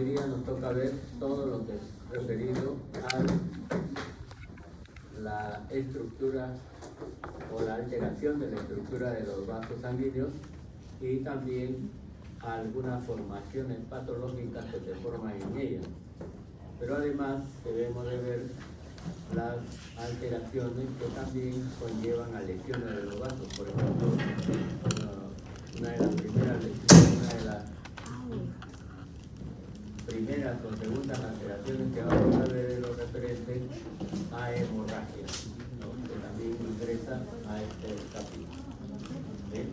hoy día nos toca ver todo lo que es referido a la estructura o la alteración de la estructura de los vasos sanguíneos y también a algunas formaciones patológicas que se forman en ellas. Pero además debemos de ver las alteraciones que también conllevan a lesiones de los vasos. Por ejemplo, una de las primeras o segundas alteraciones que vamos a ver es lo referente a hemorragia, ¿no? Que también ingresa a este capítulo. ¿Bien?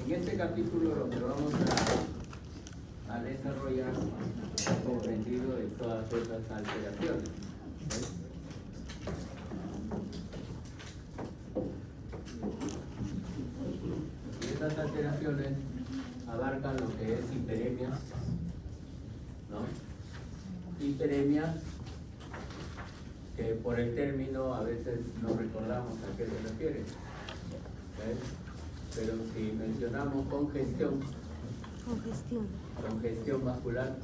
En este capítulo lo que vamos a desarrollar es comprendido de todas estas alteraciones. Y estas alteraciones abarcan lo que es hiperemia, ¿no? Hiperemia, que por el término a veces no recordamos a qué se refiere. ¿Ves? Pero si mencionamos congestión vascular,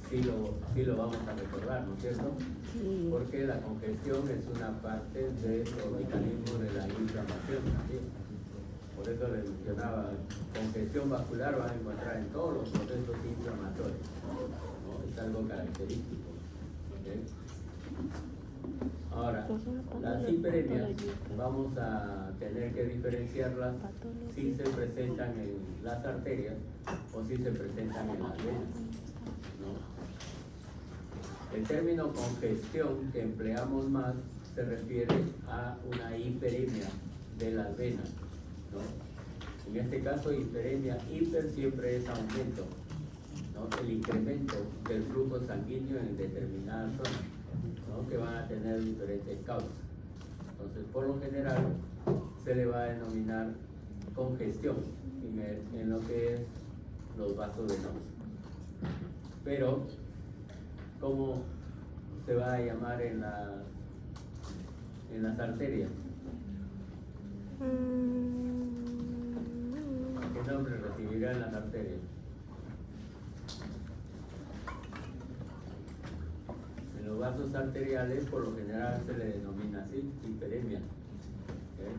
sí lo vamos a recordar, ¿no es cierto? Sí. Porque la congestión es una parte del mecanismo de la inflamación también. Por eso les mencionaba, congestión vascular van a encontrar en todos los procesos inflamatorios, ¿no? Es algo característico. ¿Okay? Ahora, las hiperemias vamos a tener que diferenciarlas si se presentan en las arterias o si se presentan en las venas, ¿no? El término congestión que empleamos más se refiere a una hiperemia de las venas, ¿no? En este caso, hiperemia, hiper siempre es aumento, ¿no? El incremento del flujo sanguíneo en determinadas zonas, ¿no? Que van a tener diferentes causas. Entonces, por lo general, se le va a denominar congestión en lo que es los vasos venosos. Pero, ¿cómo se va a llamar en las arterias? ¿Qué nombre recibirá en las arterias? En los vasos arteriales, por lo general, se le denomina así, hiperemia. ¿Okay?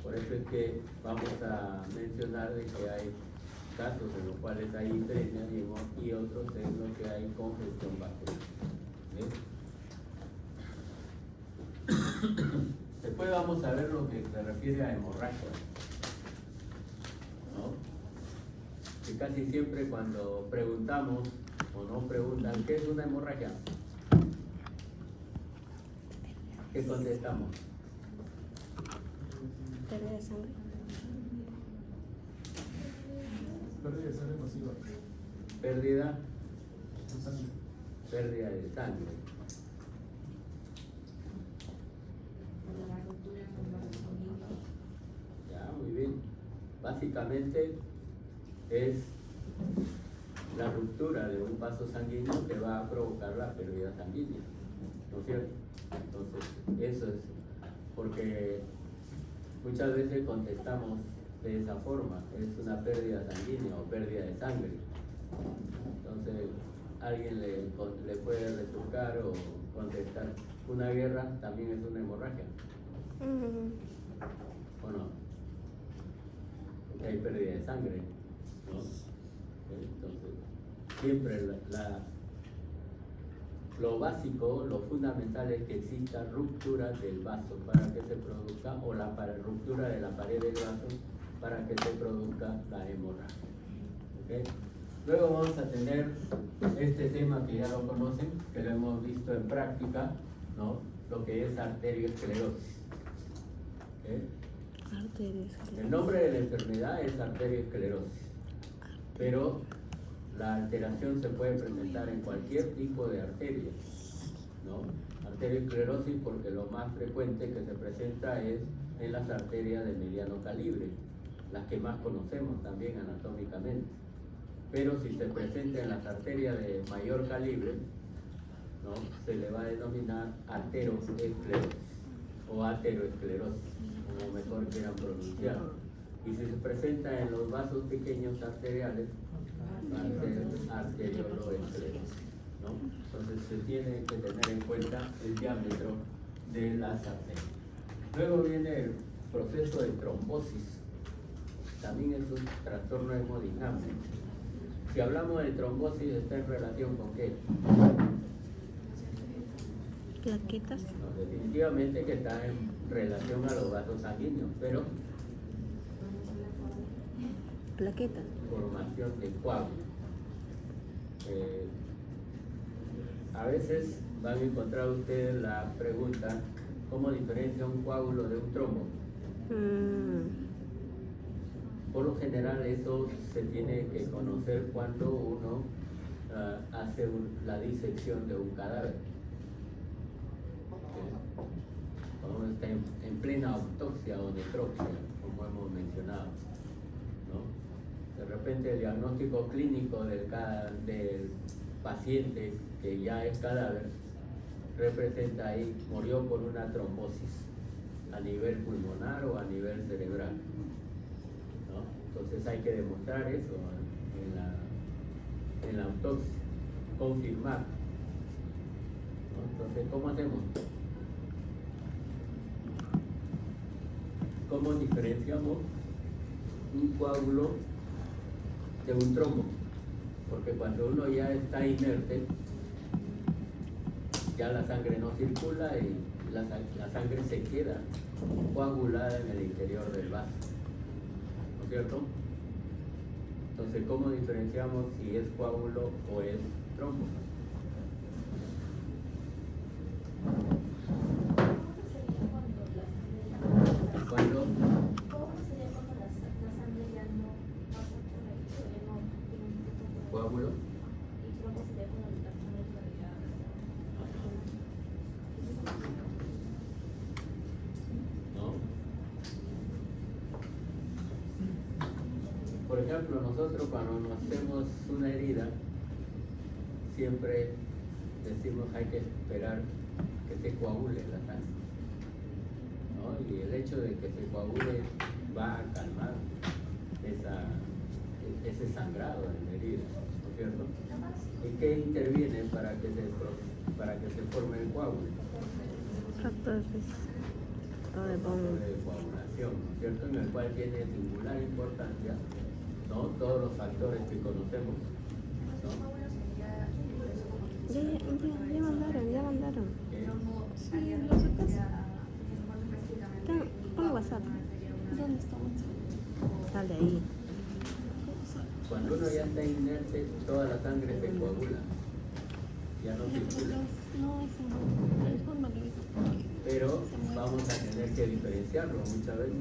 Por eso es que vamos a mencionar de que hay casos en los cuales hay hiperemia y otros en los que hay congestión vascular. Después vamos a ver lo que se refiere a hemorragia, ¿no? Que casi siempre cuando preguntamos o no preguntan ¿qué es una hemorragia? ¿Qué contestamos? Pérdida de sangre. Pérdida de sangre masiva. Pérdida De sangre. pérdida de sangre. Ya, muy bien. Básicamente es la ruptura de un vaso sanguíneo que va a provocar la pérdida sanguínea, ¿no es cierto? Entonces, eso es porque muchas veces contestamos de esa forma, es una pérdida sanguínea o pérdida de sangre. Entonces, alguien le puede retrucar o contestar, una guerra también es una hemorragia, ¿o no? Porque hay pérdida de sangre, ¿no? Entonces, siempre lo básico, lo fundamental es que exista ruptura del vaso para que se produzca, o ruptura de la pared del vaso para que se produzca la hemorragia. ¿Okay? Luego vamos a tener este tema que ya lo conocen, que lo hemos visto en práctica, ¿no? Lo que es arteriosclerosis. ¿Okay? El nombre de la enfermedad es arteriosclerosis, pero la alteración se puede presentar en cualquier tipo de arteria, ¿no? Arteriosclerosis porque lo más frecuente que se presenta es en las arterias de mediano calibre, las que más conocemos también anatómicamente. Pero si se presenta en las arterias de mayor calibre, ¿no? Se le va a denominar arteriosclerosis. o ateroesclerosis, como mejor quieran pronunciar. Y si se presenta en los vasos pequeños arteriales, va a ser arterioloesclerosis, ¿no? Entonces se tiene que tener en cuenta el diámetro de las arterias. Luego viene el proceso de trombosis. También es un trastorno hemodinámico. Si hablamos de trombosis, ¿está en relación con qué? Plaquetas. No, definitivamente que está en relación a los vasos sanguíneos, pero Plaquetas. formación de coágulos. A veces van a encontrar ustedes la pregunta, ¿cómo diferencia un coágulo de un trombo? Por lo general eso se tiene que conocer cuando uno hace la disección de un cadáver. Cuando uno está en plena autopsia o necropsia, como hemos mencionado, ¿no? De repente el diagnóstico clínico del paciente que ya es cadáver representa ahí, murió por una trombosis a nivel pulmonar o a nivel cerebral, ¿no? Entonces hay que demostrar eso en la autopsia, confirmar, ¿no? Entonces, ¿cómo hacemos? ¿Cómo diferenciamos un coágulo de un trombo? Porque cuando uno ya está inerte, ya la sangre no circula y la sangre se queda coagulada en el interior del vaso, ¿no es cierto? Entonces, ¿cómo diferenciamos si es coágulo o es trombo? Cuando coágulo, ¿no? Por ejemplo, nosotros cuando nos hacemos una herida, siempre decimos hay que esperar que se coagule la sangre, ¿no? Y el hecho de que se coagule va a calmar ese sangrado en la herida, ¿no es cierto? ¿Y qué interviene para que se forme el coágulo? Factores de El factor de coagulación, ¿no es cierto? En el cual tiene singular importancia, ¿no? Todos los factores que conocemos, ¿no? Ya mandaron. ¿Eh? Sí, lo sacas. Pon WhatsApp. ¿Dónde está WhatsApp? Sale ahí. Cuando uno ya está inerte, toda la sangre se coagula, ya no circula. No, ese no. Infórmale. Pero vamos a tener que diferenciarlo muchas veces.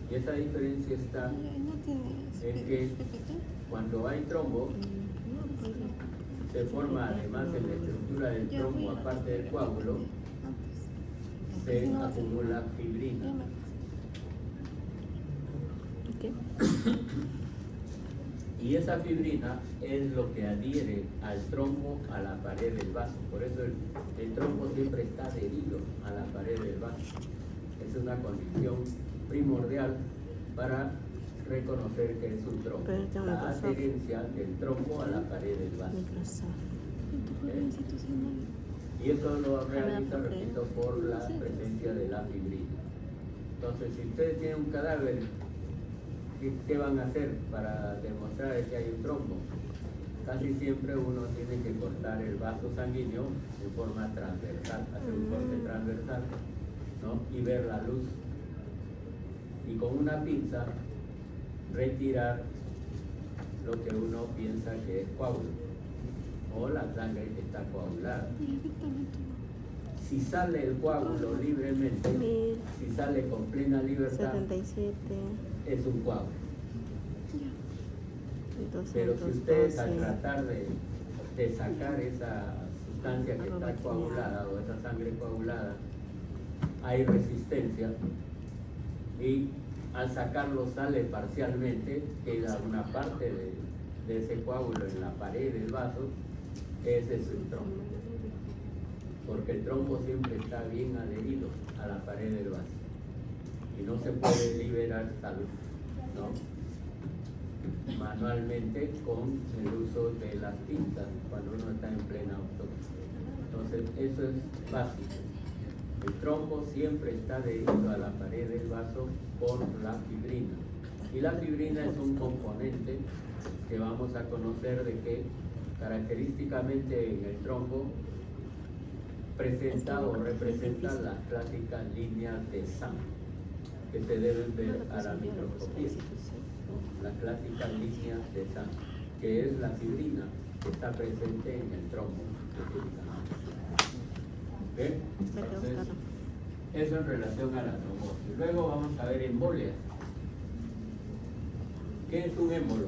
Y esa diferencia está en que cuando hay trombo, se forma además en la estructura del trombo, aparte del coágulo, se acumula fibrina. Y esa fibrina es lo que adhiere al trombo a la pared del vaso. Por eso el trombo siempre está adherido a la pared del vaso. Es una condición primordial para reconocer que es un trombo. La adherencia del trombo a la pared del vaso. Y eso lo realiza, repito, por la presencia de la fibrina. Entonces, si ustedes tienen un cadáver, ¿qué van a hacer para demostrar que hay un trombo? Casi siempre uno tiene que cortar el vaso sanguíneo en forma transversal, hacer un corte transversal, ¿no? Y ver la luz. Y con una pinza retirar lo que uno piensa que es coágulo o la sangre que está coagulada. Si sale el coágulo libremente, si sale con plena libertad, 77. es un coágulo. Entonces, Pero si ustedes al tratar de sacar esa sustancia que está coagulada o esa sangre coagulada, hay resistencia y al sacarlo sale parcialmente, queda una parte de ese coágulo en la pared del vaso, ese es un trombo. ¿Por qué? porque el trombo siempre está bien adherido a la pared del vaso y no se puede liberar salud, ¿no? Manualmente con el uso de las pinzas cuando uno está en plena autopsia. Entonces eso es básico. El trombo siempre está adherido a la pared del vaso por la fibrina. Y la fibrina es un componente que vamos a conocer de que característicamente en el trombo presenta o representa las clásicas líneas de sangre que se deben ver a la microscopía. Las clásicas líneas de sangre, que es la fibrina que está presente en el trombo. ¿Okay? Entonces, eso en relación a la trombosis. Luego vamos a ver embolias. ¿Qué es un émbolo?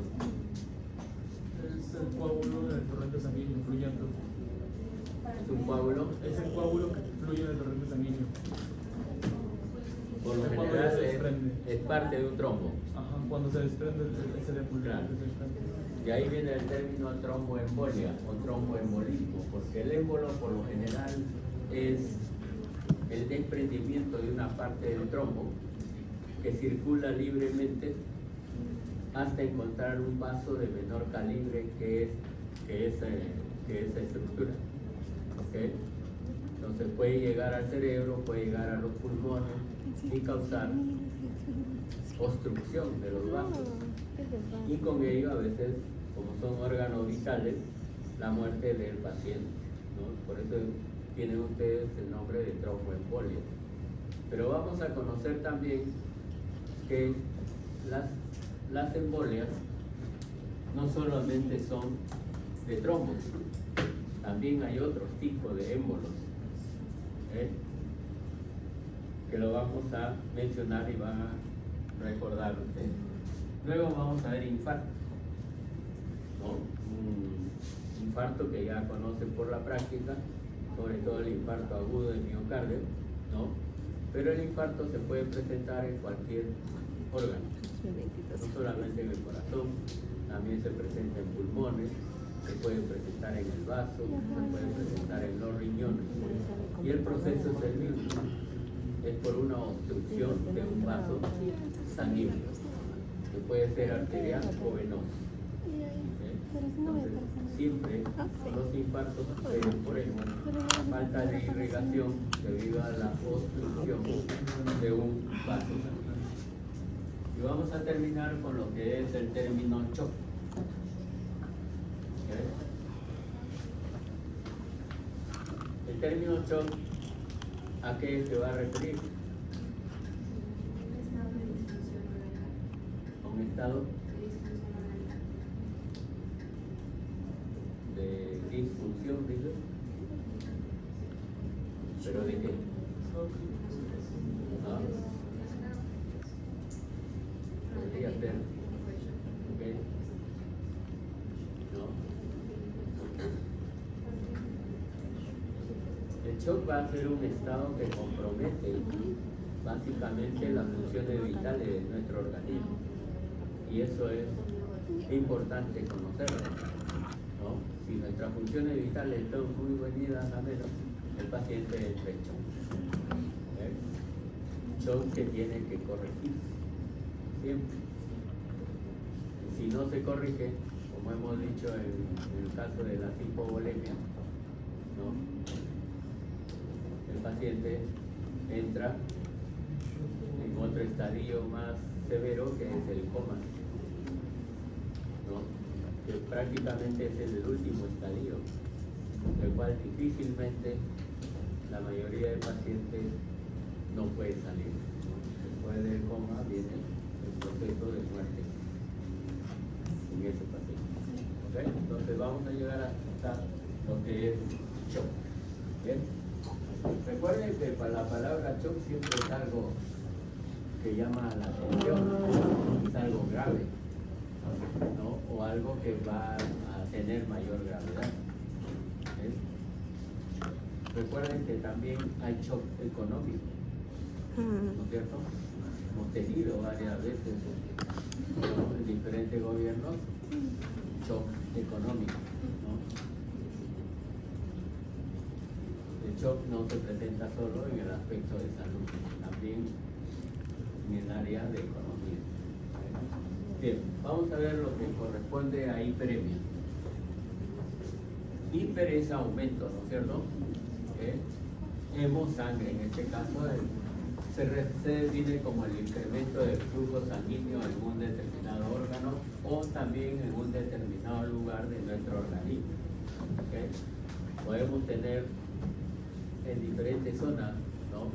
Es el coágulo del torrente sanguíneo fluyendo. Es un coágulo. Es el coágulo que fluye en el torrente sanguíneo. Por lo Cuando general se desprende. es parte de un trombo. Ajá, cuando se desprende ese de Claro. Y ahí viene el término tromboembolia o tromboembolismo, porque el émbolo por lo general es el desprendimiento de una parte del trombo que circula libremente hasta encontrar un vaso de menor calibre que esa estructura. ¿Okay? Entonces puede llegar al cerebro, puede llegar a los pulmones y causar obstrucción de los vasos. Y con ello a veces, como son órganos vitales, la muerte del paciente, ¿no? Por eso tienen ustedes el nombre de tromboembolia. Pero vamos a conocer también que las embolias no solamente son de trombos, también hay otros tipos de émbolos, que lo vamos a mencionar y van a recordar ustedes. Luego vamos a ver infarto, ¿no? Un infarto que ya conocen por la práctica, sobre todo el infarto agudo del miocardio, ¿no? Pero el infarto se puede presentar en cualquier órgano, no solamente en el corazón, también se presenta en pulmones, se puede presentar en el vaso, se puede presentar en los riñones. Y el proceso es el mismo, es por una obstrucción de un vaso sanguíneo, que puede ser arterial o venoso. Entonces, siempre los infartos suceden por eso, falta de irrigación debido a la obstrucción de un vaso sanguíneo. Y vamos a terminar con lo que es el término shock. El término shock, ¿a qué se va a referir? A un estado de disfunción, dice. ¿Pero de qué? ¿Ah? Podría ser. ¿Ok? ¿No? El shock va a ser un estado que compromete básicamente las funciones vitales de nuestro organismo. Y eso es importante conocerlo, ¿no? Si nuestras funciones vitales están muy venidas a menos, el paciente entra en shock. Shock que tiene que corregirse siempre. Y si no se corrige, como hemos dicho en el caso de la hipovolemia, ¿no? El paciente entra en otro estadio más severo que es el coma, ¿no? Que prácticamente es el último estadio, del cual difícilmente la mayoría de pacientes no puede salir, ¿no? Después del coma viene el proceso de muerte en ese paciente. ¿Okay? Entonces vamos a llegar hasta lo que es shock. ¿Bien? Recuerden que para la palabra shock siempre es algo que llama la atención, es algo grave, ¿no? O algo que va a tener mayor gravedad. Recuerden que también hay shock económico, ¿no es cierto? Hemos tenido varias veces, ¿no? En diferentes gobiernos shock económico, ¿no? El shock no se presenta solo en el aspecto de salud, también en el área de economía. Bien, vamos a ver lo que corresponde a hiperemia. Hiper es aumento, ¿no es cierto? Hemosangre, en este caso, se define como el incremento del flujo sanguíneo en un determinado órgano o también en un determinado lugar de nuestro organismo. ¿Okay? Podemos tener en diferentes zonas, ¿no?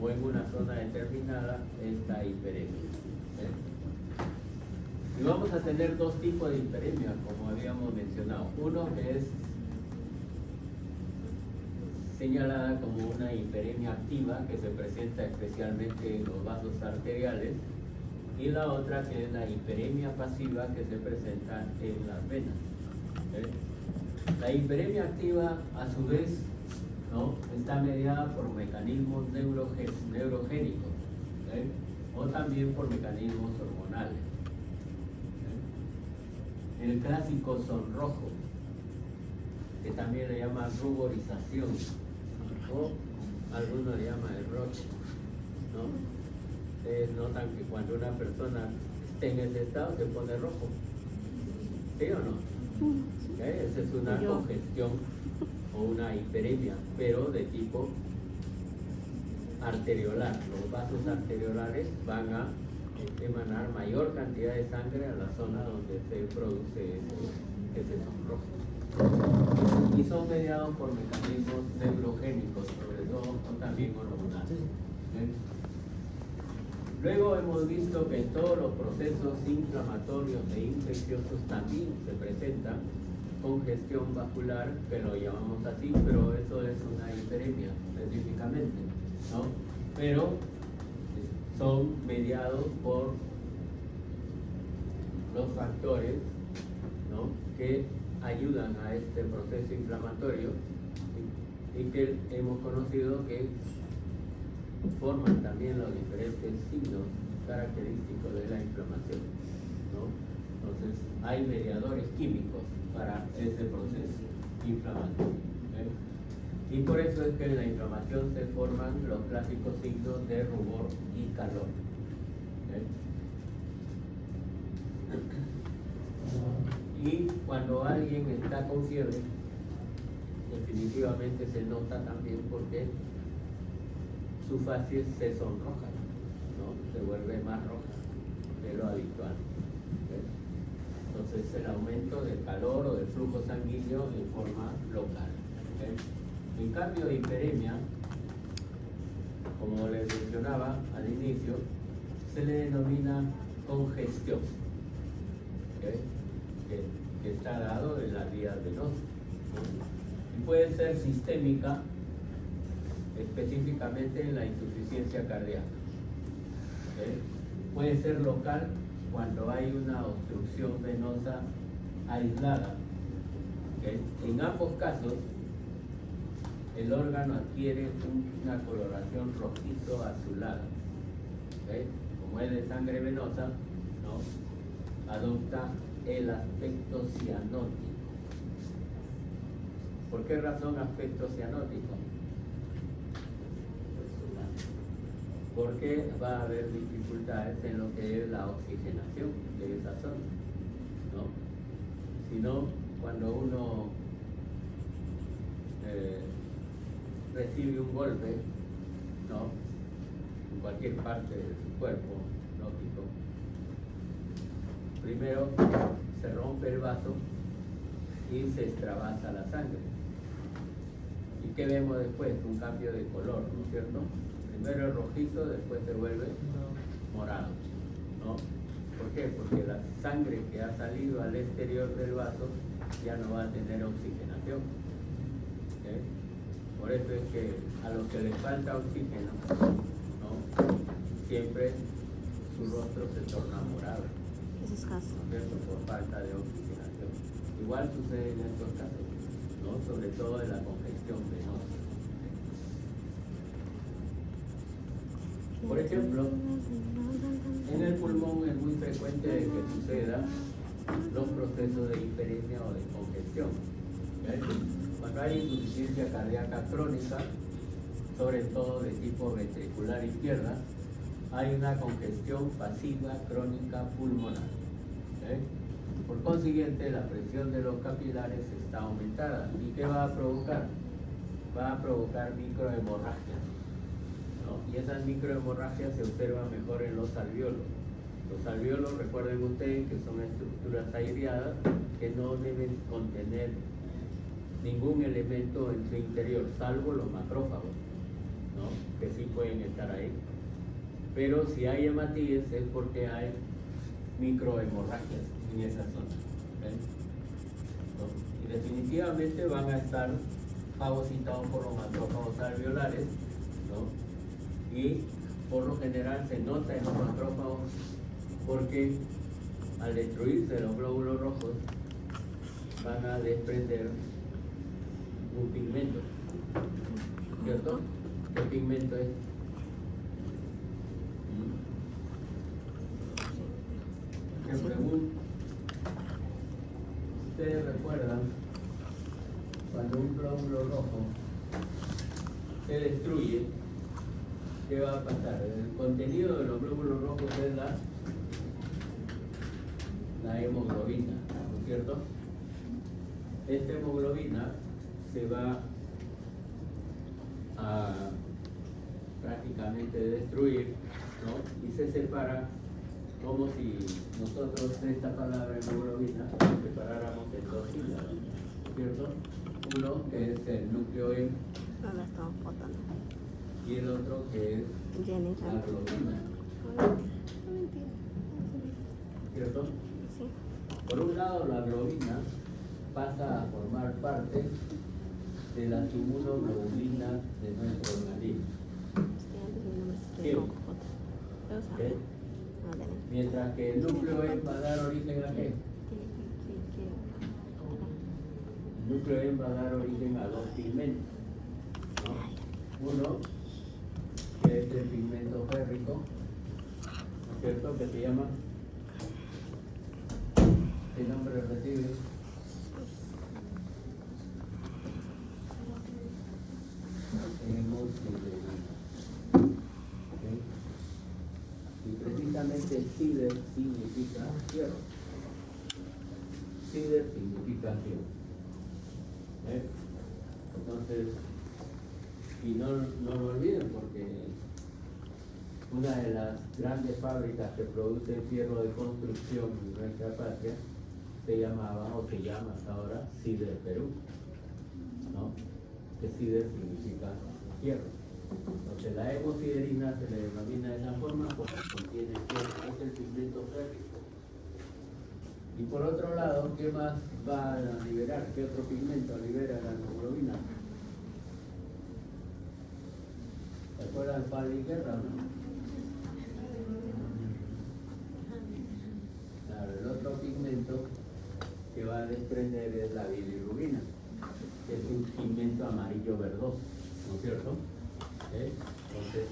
O en una zona determinada esta hiperemia. ¿Okay? Y vamos a tener dos tipos de hiperemia, como habíamos mencionado. Uno que es señalada como una hiperemia activa que se presenta especialmente en los vasos arteriales, y la otra que es la hiperemia pasiva que se presenta en las venas. La hiperemia activa, a su vez, ¿no?, está mediada por mecanismos neurogénicos, o también por mecanismos hormonales. El clásico sonrojo, que también le llaman ruborización, o algunos le llaman el roche, ¿no? Ustedes notan que cuando una persona está en ese estado se pone rojo, ¿sí o no? Esa es una congestión o una hiperemia, pero de tipo arteriolar. Los vasos arteriolares van a emanar mayor cantidad de sangre a la zona donde se produce ese sonrojo. Y son mediados por mecanismos neurogénicos, sobre todo, o también hormonales. Luego hemos visto que en todos los procesos inflamatorios e infecciosos también se presentan congestión vascular, que lo llamamos así, pero eso es una hiperemia específicamente, ¿no? Pero son mediados por los factores, ¿no?, que ayudan a este proceso inflamatorio y que hemos conocido que forman también los diferentes signos característicos de la inflamación, ¿no? Entonces hay mediadores químicos para ese proceso inflamatorio, y por eso es que en la inflamación se forman los clásicos signos de rubor y calor. Y cuando alguien está con fiebre, definitivamente se nota también porque su facies se sonroja, ¿no? Se vuelve más roja de lo habitual. Entonces el aumento del calor o del flujo sanguíneo en forma local. En cambio, hiperemia, como les mencionaba al inicio, se le denomina congestión, que está dado en las vías venosas, ¿no? Y puede ser sistémica, específicamente en la insuficiencia cardíaca. Puede ser local cuando hay una obstrucción venosa aislada. En ambos casos, el órgano adquiere una coloración rojizo azulada. Como es de sangre venosa, ¿no?, adopta el aspecto cianótico. ¿Por qué razón aspecto cianótico? Porque va a haber dificultades en lo que es la oxigenación de esa zona, ¿no? Si no, cuando uno recibe un golpe, ¿no?, en cualquier parte de su cuerpo, lógico, primero se rompe el vaso y se extravasa la sangre. ¿Y qué vemos después? Un cambio de color, ¿no es cierto? Primero es rojizo, después se vuelve morado, ¿no? ¿Por qué? Porque la sangre que ha salido al exterior del vaso ya no va a tener oxigenación. Por eso es que a los que les falta oxígeno, ¿no?, siempre su rostro se torna morado. Eso es caso. ¿No es cierto? Por falta de oxigenación. Igual sucede en estos casos, ¿no?, sobre todo en la congestión venosa. Por ejemplo, en el pulmón es muy frecuente que suceda los procesos de hiperemia o de congestión. Cuando hay insuficiencia cardíaca crónica, sobre todo de tipo ventricular izquierda, hay una congestión pasiva crónica pulmonar. ¿Ok? Por consiguiente, la presión de los capilares está aumentada. ¿Y qué va a provocar? Va a provocar microhemorragias, ¿no? Y esas microhemorragias se observan mejor en los alvéolos. Los alvéolos, recuerden ustedes que son estructuras aireadas que no deben contener ningún elemento en su interior, salvo los macrófagos, ¿no? Que sí pueden estar ahí. Pero si hay hematíes es porque hay microhemorragias en esa zona. ¿Okay? ¿No? Y definitivamente van a estar fagocitados por los macrófagos alveolares, ¿no? Y por lo general se nota en los macrófagos porque al destruirse los glóbulos rojos van a desprender un pigmento, ¿cierto? ¿Qué pigmento es? ¿Qué pregunta? ¿Ustedes recuerdan cuando un glóbulo rojo se destruye? ¿Qué va a pasar? El contenido de los glóbulos rojos es la hemoglobina, ¿no es cierto? Esta hemoglobina se va a prácticamente destruir, ¿no? Y se separa como si nosotros esta palabra hemoglobina la separáramos en dos sílabas, ¿cierto? Uno que es el núcleo M No la estamos botando. y el otro que es Jenny, la globina, no mentira. ¿cierto? Sí. Por un lado, la globina pasa a formar parte de las inmunoglobulinas de nuestro organismo. Estoy antes de no me estoy Bien. con cojotes. Pero ¿Ok? sabe. No, dale. Mientras que el núcleo M va a dar origen a qué? El núcleo M va a dar origen a dos pigmentos, ¿no? Uno, que es el pigmento férrico, ¿no es cierto? Que se llama, ¿qué nombre recibe? Hemosiderina. ¿Ok? Y precisamente sider significa hierro. Sider significa hierro. Entonces, y no lo olviden porque una de las grandes fábricas que produce fierro de construcción en nuestra patria se llamaba o se llama hasta ahora Sider Perú, ¿no? Que Sider significa hierro. Entonces la hemosiderina se le denomina de esa forma porque contiene hierro, es el pigmento férrico. Y por otro lado, ¿qué más va a liberar? ¿Qué otro pigmento libera la hemoglobina? ¿Se acuerdan Pablo y Guerra, no? Claro, el otro pigmento que va a desprender es la bilirrubina, que es un pigmento amarillo verdoso, ¿no es cierto? Entonces,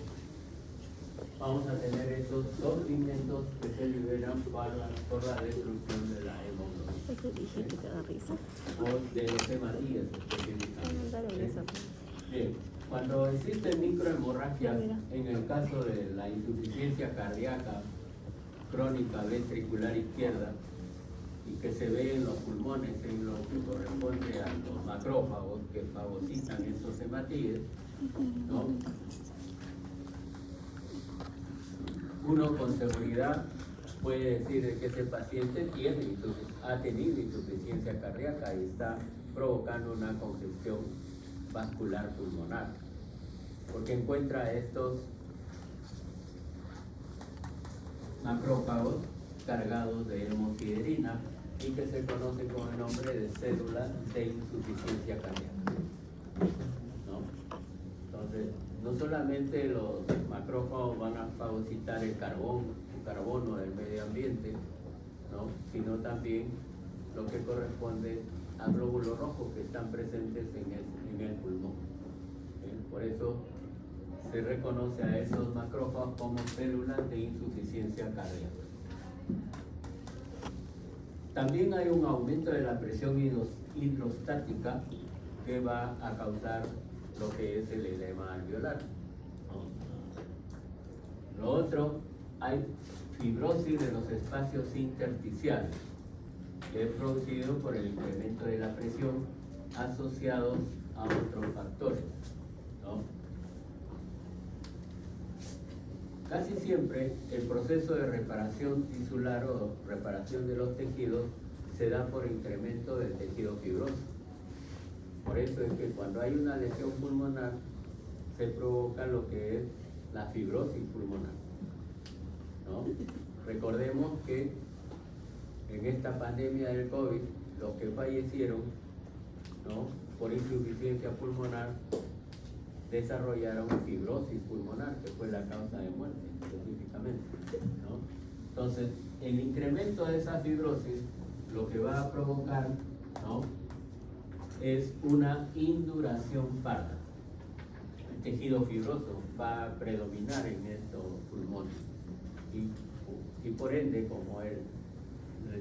vamos a tener esos dos pigmentos que se liberan por la destrucción de la hemoglobina. Es que dije que te da risa. O de los hematíes específicamente. Dale risa. Bien, cuando existen microhemorragias, en el caso de la insuficiencia cardíaca crónica ventricular izquierda, y que se ve en los pulmones, en lo que corresponde a los macrófagos que fagocitan esos hematíes, ¿no? Uno con seguridad puede decir que ese paciente ha tenido insuficiencia cardíaca y está provocando una congestión vascular pulmonar, porque encuentra estos macrófagos cargados de hemosiderina y que se conoce con el nombre de células de insuficiencia cardíaca, ¿no? Entonces, no solamente los macrófagos van a fagocitar el carbono del medio ambiente, ¿no? Sino también lo que corresponde a glóbulos rojos que están presentes en el pulmón. Por eso se reconoce a esos macrófagos como células de insuficiencia cardíaca. También hay un aumento de la presión hidrostática que va a causar lo que es el edema alveolar, ¿no? Lo otro, hay fibrosis de los espacios intersticiales, que es producido por el incremento de la presión asociados a otros factores, ¿no? Casi siempre el proceso de reparación tisular o reparación de los tejidos se da por incremento del tejido fibroso. Por eso es que cuando hay una lesión pulmonar se provoca lo que es la fibrosis pulmonar, ¿no? Recordemos que en esta pandemia del COVID, los que fallecieron, ¿no?, por insuficiencia pulmonar desarrollaron fibrosis pulmonar, que fue la causa de muerte específicamente, ¿no? Entonces, el incremento de esa fibrosis lo que va a provocar, ¿no?, es una induración parda. El tejido fibroso va a predominar en estos pulmones y por ende, como el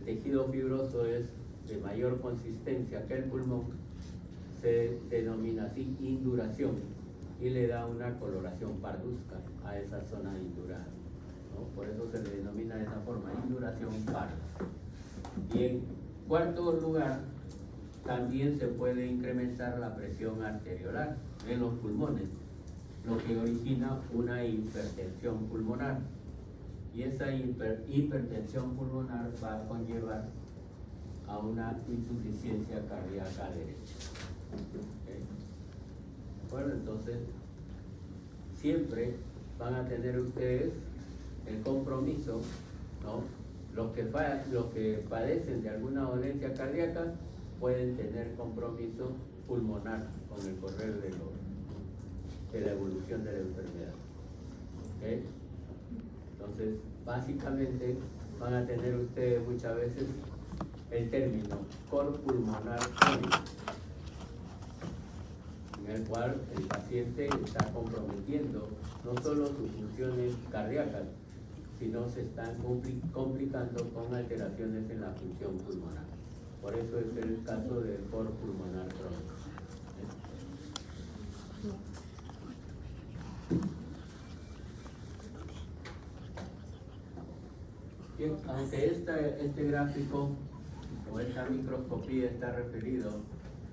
tejido fibroso es de mayor consistencia que el pulmón, se denomina así induración y le da una coloración parduzca a esa zona indurada, ¿no? Por eso se le denomina de esa forma, induración parda. Y en cuarto lugar, también se puede incrementar la presión arteriolar en los pulmones, lo que origina una hipertensión pulmonar. Y esa hipertensión pulmonar va a conllevar a una insuficiencia cardíaca derecha. ¿Okay? Bueno, entonces, siempre van a tener ustedes el compromiso, ¿no? Los que padecen de alguna dolencia cardíaca pueden tener compromiso pulmonar con el correr de la evolución de la enfermedad. ¿Okay? Entonces, básicamente van a tener ustedes muchas veces el término cor pulmonar crónico, en el cual el paciente está comprometiendo no solo sus funciones cardíacas, sino se están complicando con alteraciones en la función pulmonar. Por eso es el caso del cor pulmonar crónico. Bien, aunque este gráfico o esta microscopía está referido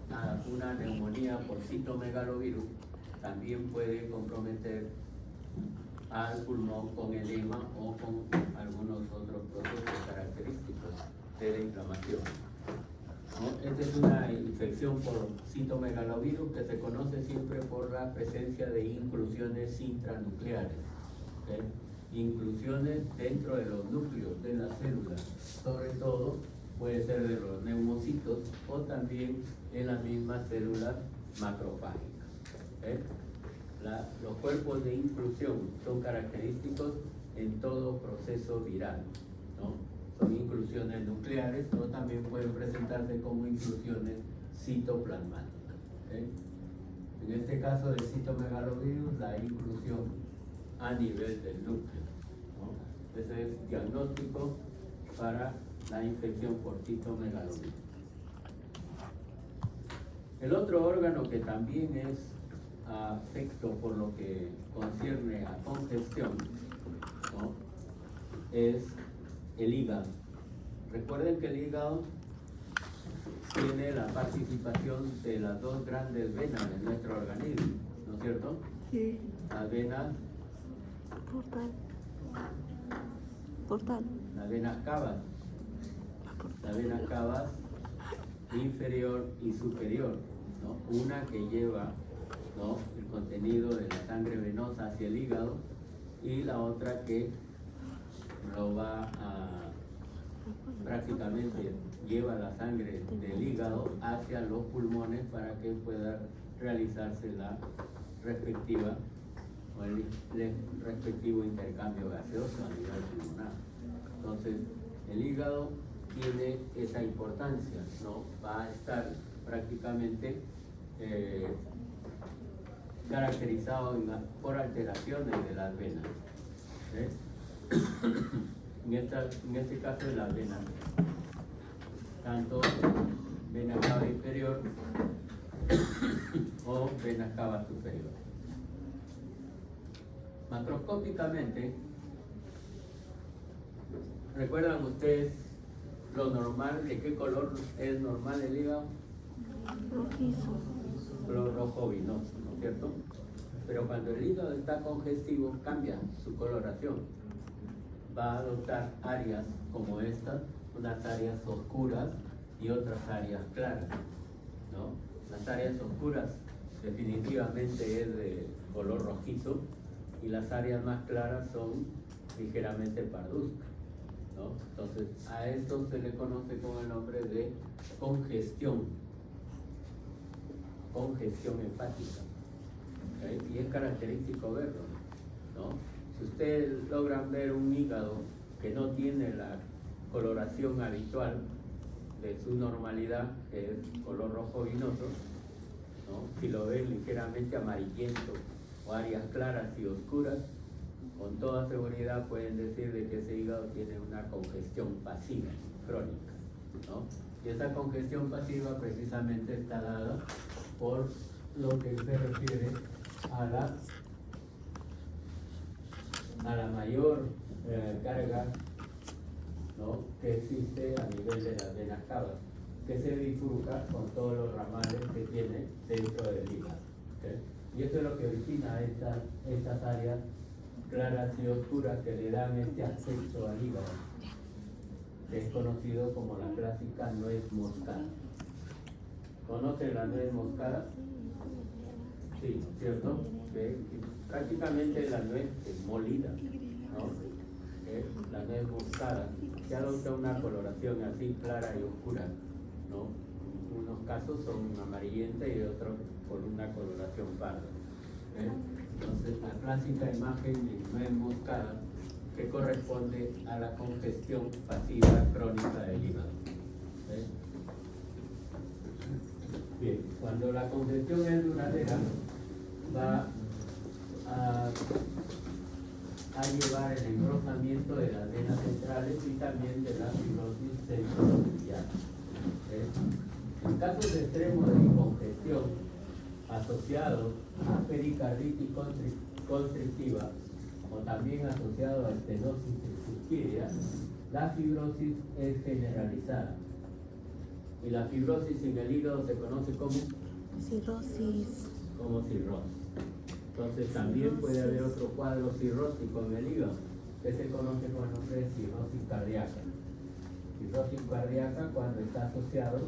a una neumonía por citomegalovirus, también puede comprometer al pulmón con edema o con algunos otros procesos característicos de la inflamación, ¿no? Esta es una infección por citomegalovirus que se conoce siempre por la presencia de inclusiones intranucleares, ¿okay? Inclusiones dentro de los núcleos de las células, sobre todo puede ser de los neumocitos o también en las mismas células macrofágicas. ¿Okay? Los cuerpos de inclusión son característicos en todo proceso viral, ¿no? Son inclusiones nucleares o también pueden presentarse como inclusiones citoplasmáticas. ¿Okay? En este caso del citomegalovirus, la inclusión a nivel del núcleo, ¿no? Ese es diagnóstico para la infección por citomegalovirus. El otro órgano que también es afecto por lo que concierne a congestión, ¿no?, es el hígado. Recuerden que el hígado tiene la participación de las dos grandes venas de nuestro organismo, ¿no es cierto? Sí. Las venas Portal. Las venas cavas. Las venas cavas inferior y superior, ¿no? Una que lleva, ¿no?, el contenido de la sangre venosa hacia el hígado y la otra que lo va a prácticamente lleva la sangre del hígado hacia los pulmones para que pueda realizarse la respectiva o el respectivo intercambio gaseoso a nivel pulmonar. Entonces, el hígado tiene esa importancia, ¿no? Va a estar prácticamente caracterizado por alteraciones de las venas. En este caso de las venas, tanto vena cava inferior o venas cavas superiores. Macroscópicamente, ¿recuerdan ustedes lo normal, de qué color es normal el hígado? Rojizo. Color rojo vinoso, ¿no es cierto? Pero cuando el hígado está congestivo, cambia su coloración. Va a adoptar áreas como estas, unas áreas oscuras y otras áreas claras, ¿no? Las áreas oscuras definitivamente es de color rojizo y las áreas más claras son ligeramente parduzcas, ¿no? Entonces a esto se le conoce con el nombre de congestión hepática, ¿okay? Y es característico verlo, ¿no? Si ustedes logran ver un hígado que no tiene la coloración habitual de su normalidad, que es color rojo vinoso, ¿no? Si lo ven ligeramente amarillento o áreas claras y oscuras, con toda seguridad pueden decir de que ese hígado tiene una congestión pasiva, crónica, ¿no? Y esa congestión pasiva precisamente está dada por lo que se refiere a la mayor carga, ¿no?, que existe a nivel de las venas cavas, que se bifurca con todos los ramales que tiene dentro del hígado, ¿okay? Y eso es lo que origina estas áreas claras y oscuras que le dan este aspecto al hígado, que es conocido como la clásica nuez moscada. ¿Conocen la nuez moscada? Sí, ¿cierto? ¿Okay? Prácticamente la nuez es molida, ¿no? ¿Okay? La nuez moscada que adopta una coloración así clara y oscura, ¿no? Unos casos son amarillenta y otros con una coloración parda, ¿okay? Entonces la clásica imagen de nuez moscada que corresponde a la congestión pasiva crónica del hígado, ¿okay? Bien, cuando la congestión es duradera, va a llevar el engrosamiento de las venas centrales y también de la fibrosis centronuclear. En casos extremos de congestión asociados a pericarditis constrictiva o también asociado a estenosis tricuspidia, la fibrosis es generalizada. Y la fibrosis en el hígado se conoce como Cirrosis. como cirrosis. Entonces también puede haber otro cuadro cirrótico en el hígado que se conoce con el nombre de cirrosis cardíaca. Cirrosis cardíaca cuando está asociado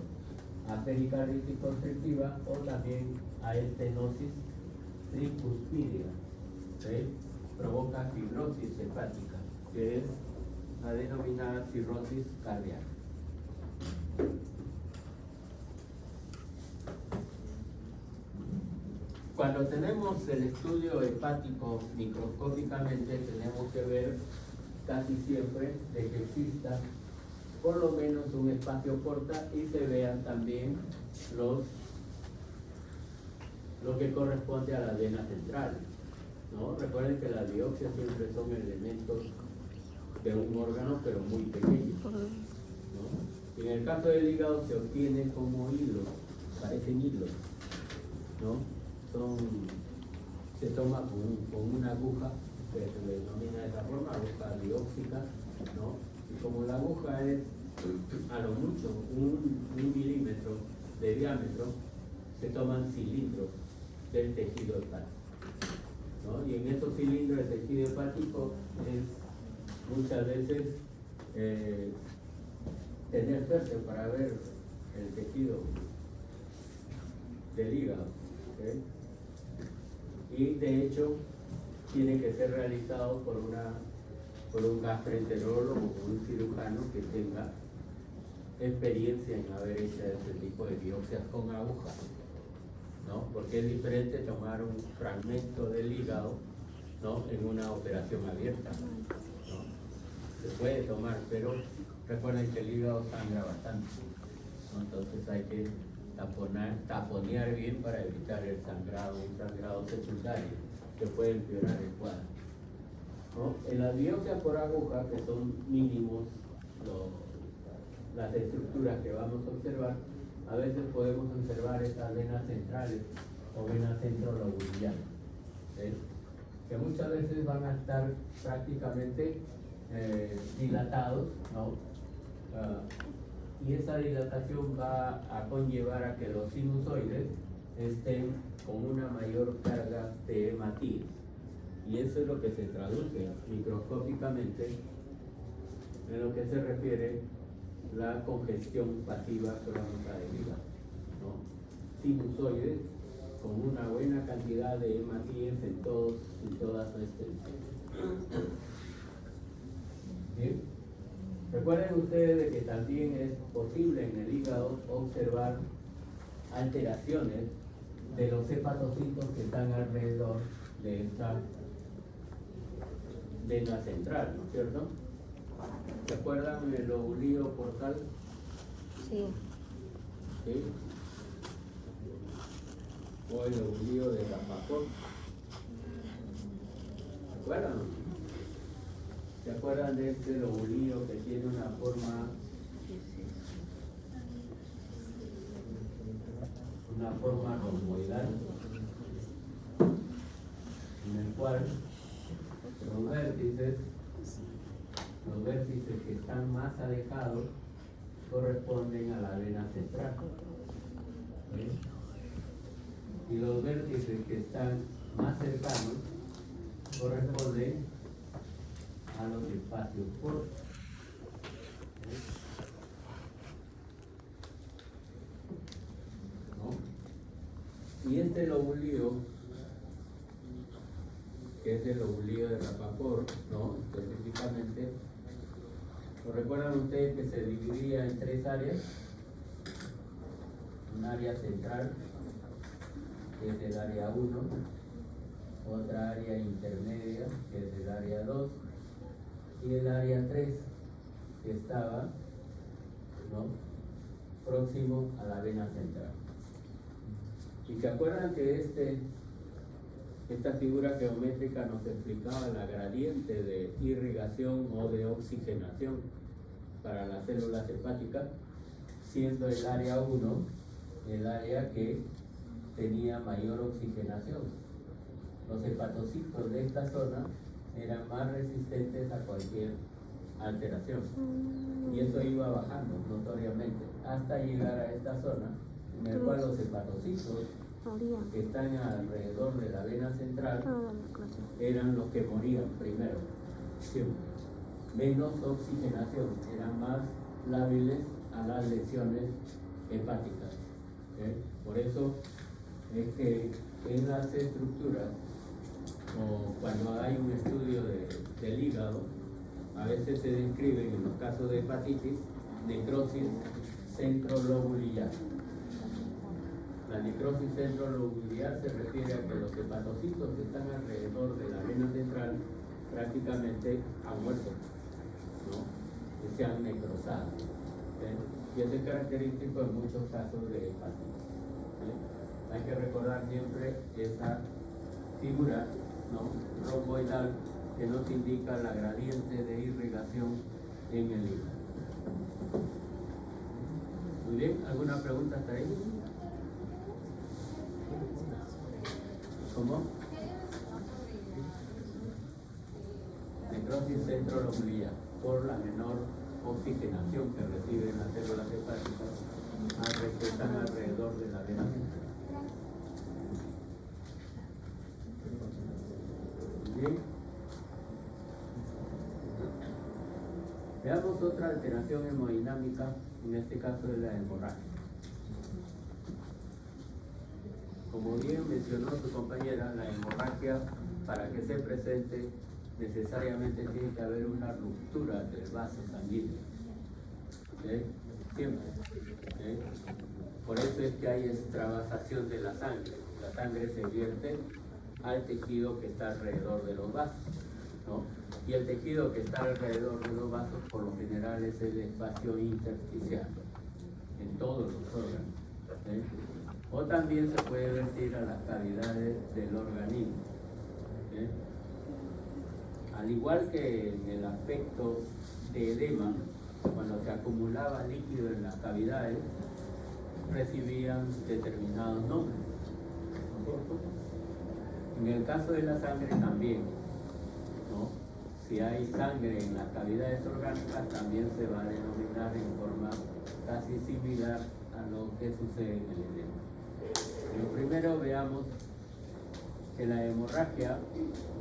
a pericarditis constrictiva o también a estenosis tricuspidia, ¿sí? Provoca fibrosis hepática, que es la denominada cirrosis cardíaca. Cuando tenemos el estudio hepático microscópicamente, tenemos que ver casi siempre de que exista por lo menos un espacio porta y se vean también lo que corresponde a las venas centrales, ¿no? Recuerden que las biopsias siempre son elementos de un órgano, pero muy pequeños, ¿no? Y en el caso del hígado se obtiene como hilos, parecen hilos, ¿no? Se toma con una aguja que se le denomina de esa forma, aguja biópsica, ¿no? Y como la aguja es a lo mucho un milímetro de diámetro, se toman cilindros del tejido hepático, ¿no? Y en esos cilindros del tejido hepático es muchas veces tener suerte para ver el tejido del hígado, ¿okay? Y de hecho tiene que ser realizado por un gastroenterólogo o un cirujano que tenga experiencia en haber hecho ese tipo de biopsias con aguja, ¿no? Porque es diferente tomar un fragmento del hígado, ¿no?, en una operación abierta, ¿no? Se puede tomar, pero recuerden que el hígado sangra bastante, ¿no? Entonces hay que taponear bien para evitar el sangrado, un sangrado secundario que puede empeorar el cuadro, ¿no? En las biopsias por aguja, que son mínimos las estructuras que vamos a observar, a veces podemos observar estas venas centrales o venas centrolobulianas, ¿sí? Que muchas veces van a estar prácticamente dilatados, ¿no? Y esa dilatación va a conllevar a que los sinusoides estén con una mayor carga de hematíes. Y eso es lo que se traduce microscópicamente en lo que se refiere la congestión pasiva crónica del hígado, ¿no? Sinusoides con una buena cantidad de hematíes en toda su extensión. ¿Bien? Recuerden ustedes de que también es posible en el hígado observar alteraciones de los hepatocitos que están alrededor de esta vena central, ¿no es cierto? ¿Se acuerdan del lobulillo portal? Sí. ¿Sí? O el lobulillo de Rapaport. ¿Se acuerdan? ¿Se acuerdan de este lobulillo que tiene una forma romboidal, en el cual los vértices que están más alejados corresponden a la vena central, ¿sí? Y los vértices que están más cercanos corresponden a los espacios cortos, ¿no? Y este lobulillo, que es el lobulillo de Rapaport, ¿no? Específicamente, ¿lo recuerdan ustedes que se dividía en tres áreas? Un área central, que es el área 1, otra área intermedia, que es el área 2, y el área 3, que estaba, ¿no?, próximo a la vena central. Y se acuerdan que esta figura geométrica nos explicaba la gradiente de irrigación o de oxigenación para las células hepáticas, siendo el área 1 el área que tenía mayor oxigenación. Los hepatocitos de esta zona eran más resistentes a cualquier alteración, y eso iba bajando notoriamente hasta llegar a esta zona en la cual los hepatocitos que están alrededor de la vena central eran los que morían primero, siempre. Menos oxigenación, eran más lábiles a las lesiones hepáticas. Por eso es que en las estructuras, o cuando hay un estudio del hígado, a veces se describen en los casos de hepatitis necrosis centrolobular. La necrosis centrolobular se refiere a que los hepatocitos que están alrededor de la vena central prácticamente han muerto, ¿no? Que se han necrosado. Y eso es característico en muchos casos de hepatitis. Hay que recordar siempre esa figura, ¿no?, romboidal, que nos indica la gradiente de irrigación en el hígado. Muy bien, ¿alguna pregunta hasta ahí? ¿Cómo? Necrosis centrolobular, por la menor oxigenación que reciben las células hepáticas que están alrededor de la vena central. Bien. Veamos otra alteración hemodinámica, en este caso es la hemorragia. Como bien mencionó su compañera, la hemorragia, para que se presente, necesariamente tiene que haber una ruptura del vaso sanguíneo. Siempre. Por eso es que hay extravasación de la sangre. La sangre se vierte al tejido que está alrededor de los vasos, ¿no? Y el tejido que está alrededor de los vasos, por lo general, es el espacio intersticial en todos los órganos. O también se puede vertir a las cavidades del organismo. Al igual que en el aspecto de edema, cuando se acumulaba líquido en las cavidades, recibían determinados nombres, ¿no es cierto? En el caso de la sangre también, ¿no? Si hay sangre en las cavidades orgánicas, también se va a denominar en forma casi similar a lo que sucede en el edema. Lo primero, veamos que la hemorragia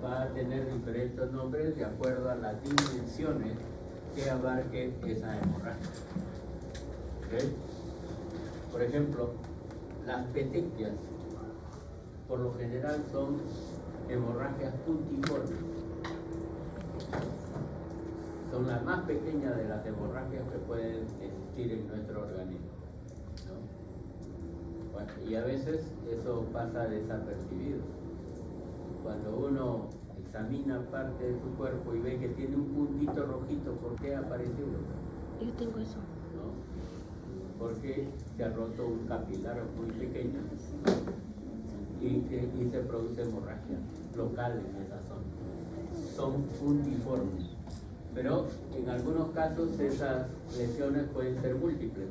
va a tener diferentes nombres de acuerdo a las dimensiones que abarque esa hemorragia. ¿Okay? Por ejemplo, las petequias por lo general son hemorragias puntiformes. Son las más pequeñas de las hemorragias que pueden existir en nuestro organismo, ¿no? Bueno, y a veces eso pasa desapercibido. Cuando uno examina parte de su cuerpo y ve que tiene un puntito rojito, ¿por qué ha aparecido? Yo tengo eso. ¿No? Porque se ha roto un capilar muy pequeño y se produce hemorragia local en esa zona. Son puntiformes, pero en algunos casos esas lesiones pueden ser múltiples,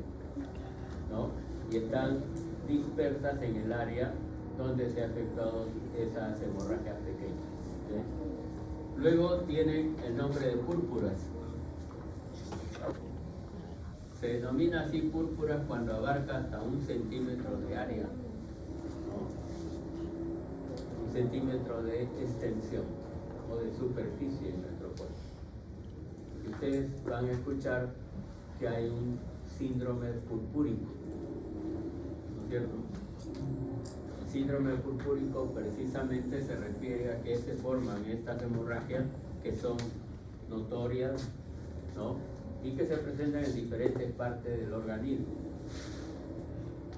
¿no? Y están dispersas en el área donde se ha afectado esas hemorragias pequeñas, ¿sí? Luego tienen el nombre de púrpuras. Se denomina así púrpuras cuando abarca hasta 1 centímetro de área, ¿no? 1 centímetro de extensión o de superficie en nuestro cuerpo. Y ustedes van a escuchar que hay un síndrome purpúrico, ¿no es cierto? El síndrome purpúrico precisamente se refiere a que se forman estas hemorragias que son notorias, ¿no? Y que se presentan en diferentes partes del organismo.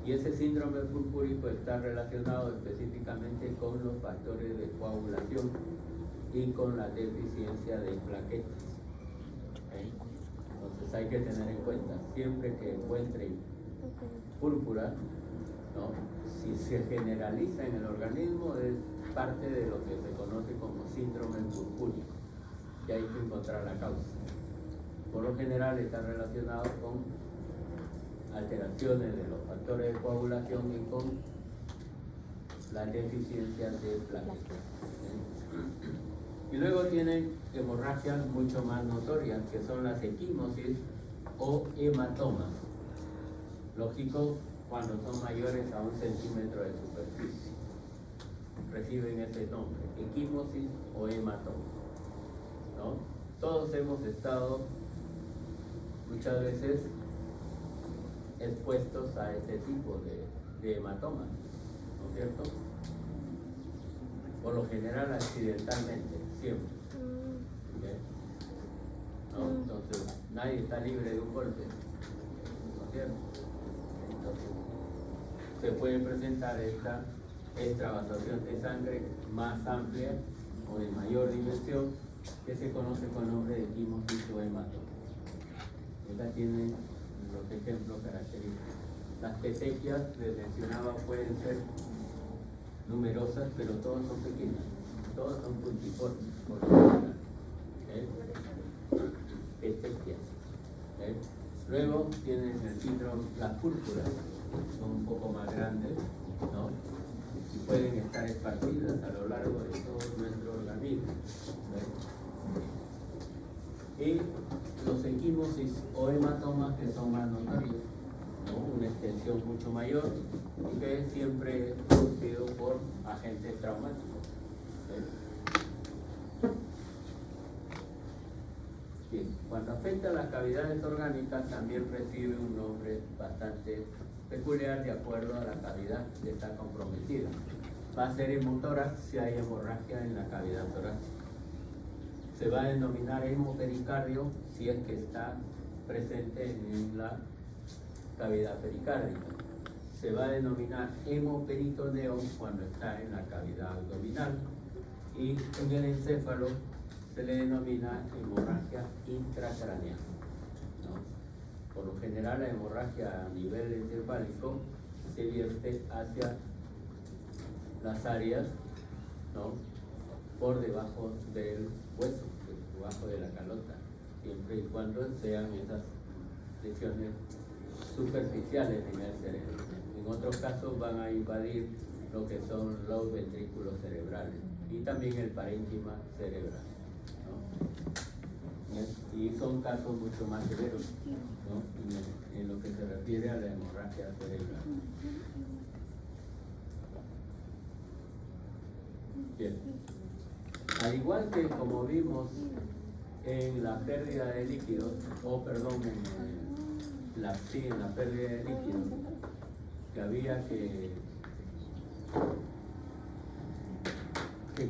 Y ese síndrome purpúrico está relacionado específicamente con los factores de coagulación y con la deficiencia de plaquetas. ¿Okay? Entonces hay que tener en cuenta, siempre que encuentren púrpura, ¿no? Si se generaliza en el organismo, es parte de lo que se conoce como síndrome purpúrico, que hay que encontrar la causa. Por lo general está relacionado con alteraciones de los factores de coagulación y con las deficiencias de plaquetas. ¿Sí? Y luego tienen hemorragias mucho más notorias, que son las equimosis o hematomas. Lógico, cuando son mayores a 1 centímetro de superficie. Reciben ese nombre, equimosis o hematoma, ¿no? Todos hemos estado muchas veces expuestos a este tipo de hematomas, ¿no es cierto? Por lo general accidentalmente, siempre. ¿Okay? ¿No? Entonces, nadie está libre de un golpe, ¿no es cierto? Entonces, se puede presentar esta extravasación de sangre más amplia o de mayor dimensión, que se conoce con el nombre de equimosis o hematoma. Acá tienen los ejemplos característicos. Las petequias, les mencionaba, pueden ser numerosas, pero todas son pequeñas, todas son puntiformes, por lo general. Petequias. Luego tienen el síndrome, las púrpuras, son un poco más grandes, ¿no? Y pueden estar esparcidas a lo largo de todo nuestro organismo. Y los equimosis o hematomas, que son más notorios, ¿no? Una extensión mucho mayor y que siempre es producido por agentes traumáticos. Bien, cuando afecta a las cavidades orgánicas también recibe un nombre bastante peculiar de acuerdo a la cavidad que está comprometida. Va a ser hemotórax si hay hemorragia en la cavidad torácica. Se va a denominar hemopericardio si es que está presente en la cavidad pericárdica. Se va a denominar hemoperitoneo cuando está en la cavidad abdominal. Y en el encéfalo se le denomina hemorragia intracraneal, ¿no? Por lo general, la hemorragia a nivel encefálico se vierte hacia las áreas, ¿no? Por debajo del hueso, debajo de la calota, siempre y cuando sean esas lesiones superficiales en el cerebro. En otros casos van a invadir lo que son los ventrículos cerebrales y también el parénquima cerebral, ¿no? Y son casos mucho más severos, ¿no? En lo que se refiere a la hemorragia cerebral. Bien. Al igual que como vimos en la pérdida de líquidos, en la pérdida de líquidos, que había que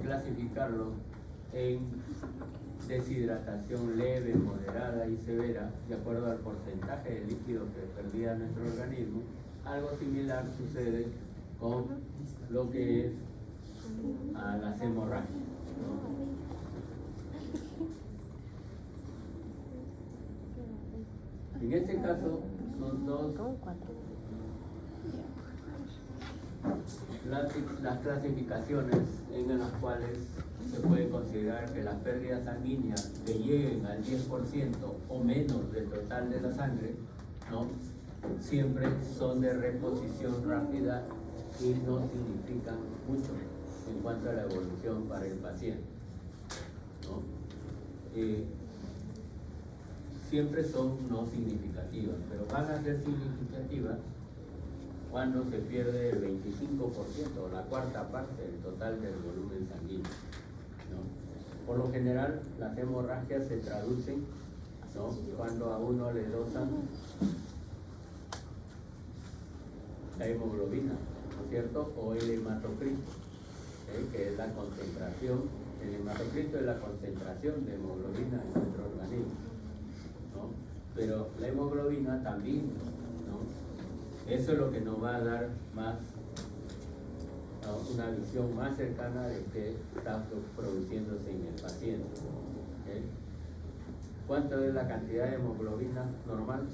clasificarlo en deshidratación leve, moderada y severa, de acuerdo al porcentaje de líquido que perdía nuestro organismo. Algo similar sucede con lo que es a las hemorragias, ¿no? En este caso son dos las clasificaciones en las cuales se puede considerar que las pérdidas sanguíneas que lleguen al 10% o menos del total de la sangre, ¿no? Siempre son de reposición rápida y no significan mucho en cuanto a la evolución para el paciente, ¿no? Siempre son no significativas, pero van a ser significativas cuando se pierde el 25% o la cuarta parte del total del volumen sanguíneo, ¿no? Por lo general, las hemorragias se traducen, ¿no? Cuando a uno le dosan la hemoglobina, ¿no es cierto? O el hematocrito, que es la concentración. El hematocrito es la concentración de hemoglobina en nuestro organismo, ¿no? Pero la hemoglobina también, ¿no? Eso es lo que nos va a dar más, ¿no? Una visión más cercana de qué está produciéndose en el paciente, ¿okay? ¿Cuánto es la cantidad de hemoglobina normal?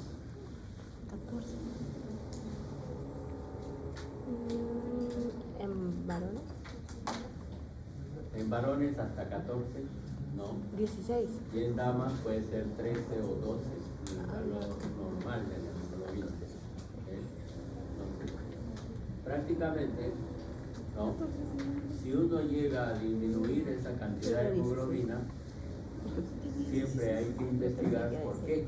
14. ¿En varones? En varones hasta 14, ¿no? 16. Y en damas puede ser 13 o 12, lo normal de la hemoglobina. ¿Okay? Entonces, prácticamente, ¿no? Si uno llega a disminuir esa cantidad de hemoglobina, siempre hay que investigar por qué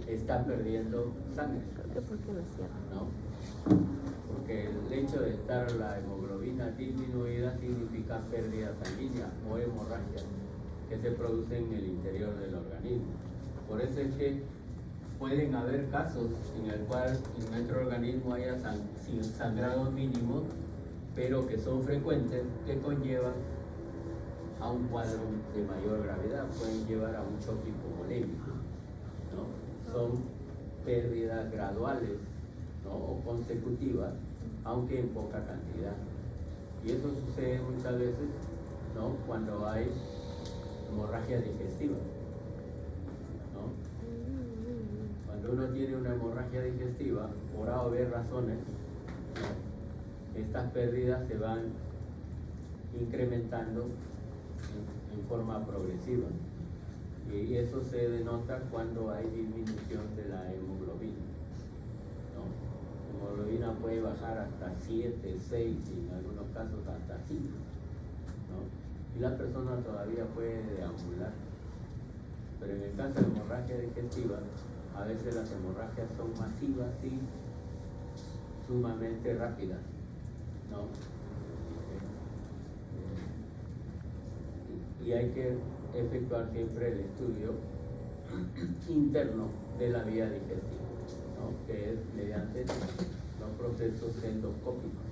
está perdiendo sangre, ¿no? Porque el hecho de estar la hemoglobina disminuida significa pérdida sanguínea o hemorragia que se produce en el interior del organismo. Por eso es que pueden haber casos en el cual en nuestro organismo haya sangrados mínimos, pero que son frecuentes, que conllevan a un cuadro de mayor gravedad, pueden llevar a un choque hipovolémico, ¿no? Son pérdidas graduales, ¿no? O consecutivas, aunque en poca cantidad. Y eso sucede muchas veces, ¿no? Cuando hay hemorragia digestiva, ¿no? Cuando uno tiene una hemorragia digestiva, por A o B razones, ¿no? Estas pérdidas se van incrementando en forma progresiva. Y eso se denota cuando hay disminución de la hemoglobina, ¿no? La hemoglobina puede bajar hasta 7, 6 y en algunos casos hasta 5, ¿no? Y la persona todavía puede deambular. Pero en el caso de hemorragia digestiva, a veces las hemorragias son masivas y sumamente rápidas, ¿no? Y hay que efectuar siempre el estudio interno de la vía digestiva, ¿no? Que es mediante los procesos endoscópicos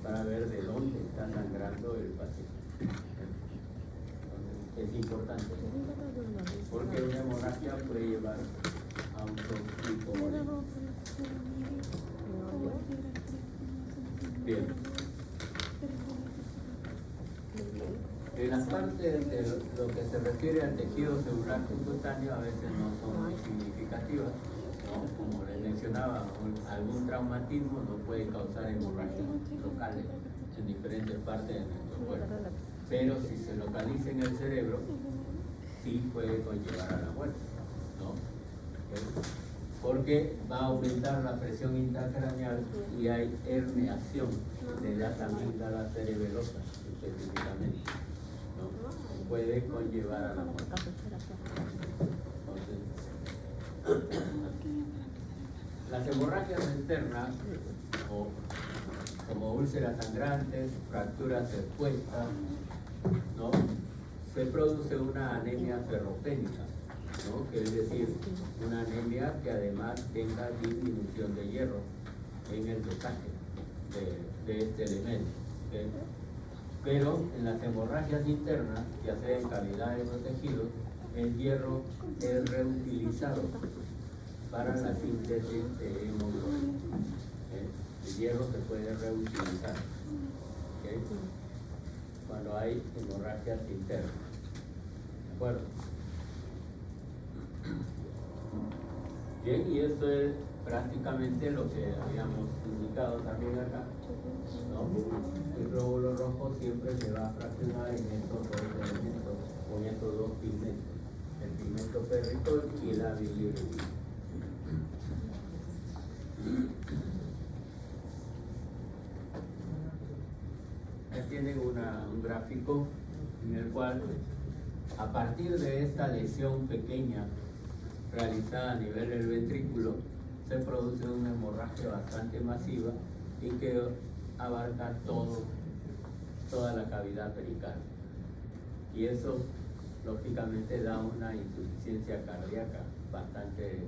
para ver de dónde está sangrando el paciente. Entonces, es importante porque una hemorragia puede llevar a un shock hipovolémico. Bien. En las partes de lo que se refiere al tejido celular subcutáneo a veces no son muy significativas, ¿no? Como les mencionaba, algún traumatismo no puede causar hemorragias locales en diferentes partes de nuestro cuerpo. Pero si se localiza en el cerebro, sí puede conllevar a la muerte, ¿no? ¿Okay? porque va a aumentar la presión intracraneal y hay herniación de las amígdalas cerebelosas específicamente, ¿no? Puede conllevar a la muerte. Entonces, las hemorragias externas, o como úlceras sangrantes, fracturas expuestas, ¿no? Se produce una anemia ferropénica, ¿no? Que es decir, una anemia que además tenga disminución de hierro en el dosaje de este elemento, ¿okay? Pero en las hemorragias internas, ya sea en cavidades o tejidos, el hierro es reutilizado para la síntesis de hemoglobina. El hierro se puede reutilizar, ¿okay? Cuando hay hemorragias internas. ¿De acuerdo? Bien, y esto es prácticamente lo que habíamos indicado también acá, ¿no? El glóbulo rojo siempre se va a fraccionar en estos dos elementos, con estos dos pigmentos, el pigmento ferritol y la bilirrubina. Ya tienen un gráfico en el cual, a partir de esta lesión pequeña realizada a nivel del ventrículo, se produce una hemorragia bastante masiva y que abarca toda la cavidad perical. Y eso, lógicamente, da una insuficiencia cardíaca bastante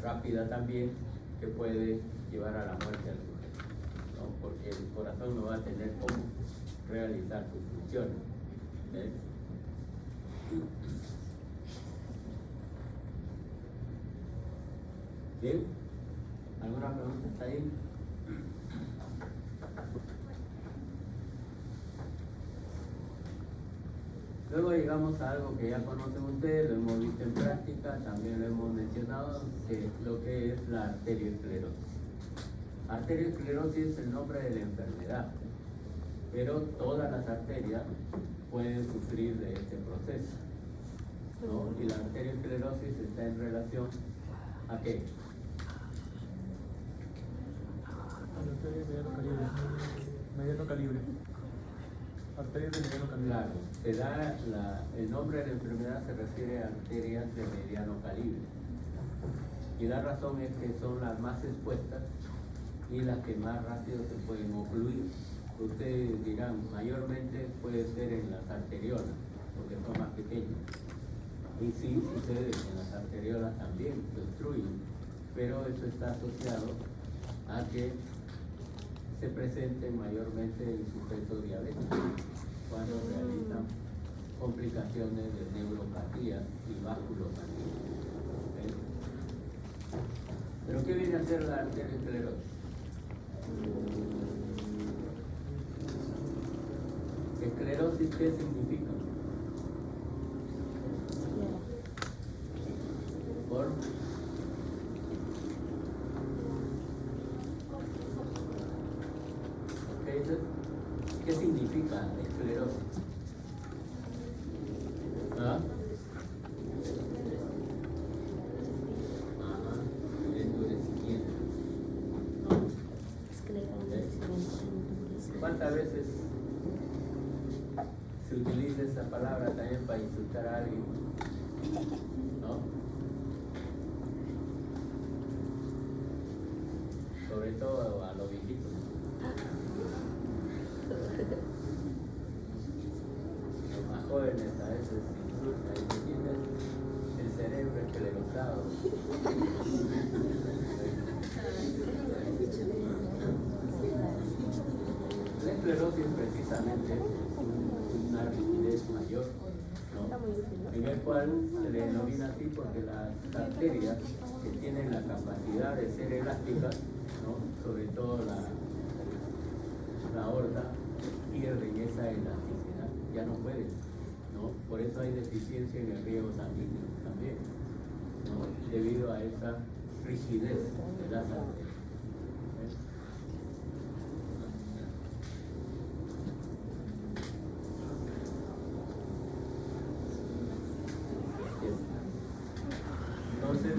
rápida también, que puede llevar a la muerte al sujeto, ¿no? Porque el corazón no va a tener cómo realizar sus funciones. ¿Ves? ¿Bien? ¿Alguna pregunta hasta ahí? Luego llegamos a algo que ya conocen ustedes, lo hemos visto en práctica, también lo hemos mencionado, que lo que es la arteriosclerosis. Arteriosclerosis es el nombre de la enfermedad, pero todas las arterias pueden sufrir de este proceso, ¿no? Y la arteriosclerosis está en relación ¿a qué? Arterias de mediano calibre. Arterias de mediano calibre. Claro, se da el nombre de la enfermedad se refiere a arterias de mediano calibre. Y la razón es que son las más expuestas y las que más rápido se pueden ocluir. Ustedes dirán, mayormente puede ser en las arteriolas, porque son más pequeñas. Y sí sucede en las arteriolas también, se obstruyen, pero eso está asociado a que se presenten mayormente en sujetos diabéticos cuando realizan complicaciones de neuropatía y vasculopatía. ¿Okay? ¿Pero qué viene a ser la arteriosclerosis? ¿Esclerosis qué significa? Por ¿qué significa esclerosis? ¿Ah? Ajá, endurecimiento. ¿Cuántas veces se utiliza esa palabra también para insultar a alguien? ¿No? Sobre todo a los viejitos. Los más jóvenes a veces insultan y tienes el cerebro esclerosado. La esclerosis precisamente es una rigidez mayor, ¿no? En el cual se le denomina así porque las arterias que tienen la capacidad de ser elásticas, ¿no? Sobre todo la aorta, pierden esa elasticidad, ya no pueden, ¿no? Por eso hay deficiencia en el riego sanguíneo también, ¿no? Debido a esa rigidez de las arterias. Entonces,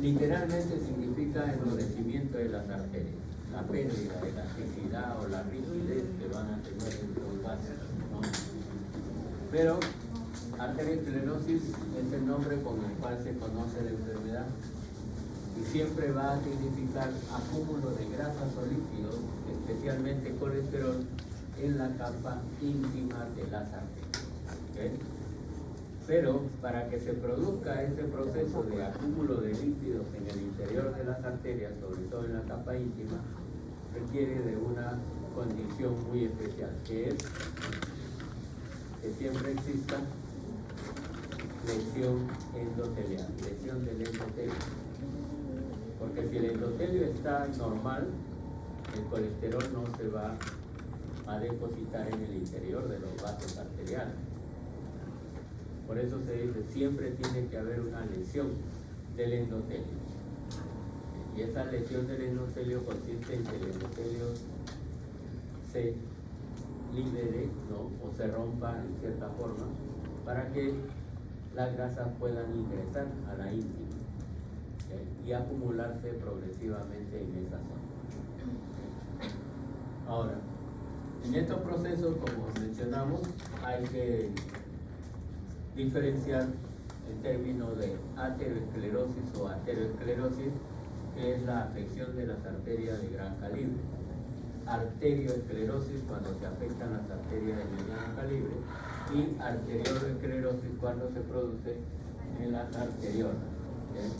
literalmente significa endurecimiento de las arterias, la pérdida de elasticidad o la rigidez que van a tener estos vasos, ¿no? Pero arteriosclerosis es el nombre con el cual se conoce la enfermedad y siempre va a significar acúmulo de grasas o lípidos, especialmente colesterol, en la capa íntima de las arterias. ¿Okay? Pero para que se produzca ese proceso de acúmulo de lípidos en el interior de las arterias, sobre todo en la capa íntima, requiere de una condición muy especial, que es que siempre exista lesión endotelial, lesión del endotelio. Porque si el endotelio está normal, el colesterol no se va a depositar en el interior de los vasos arteriales. Por eso se dice, siempre tiene que haber una lesión del endotelio. Y esa lesión del endotelio consiste en que el endotelio se libere, ¿no? O se rompa en cierta forma para que las grasas puedan ingresar a la íntima, ¿okay? Y acumularse progresivamente en esa zona. Ahora, en estos procesos, como mencionamos, hay que diferenciar en términos de ateroesclerosis o arteriosclerosis, que es la afección de las arterias de gran calibre. Arterioesclerosis cuando se afectan las arterias de mediano calibre y arteriosclerosis cuando se produce en las arteriolas, ¿okay?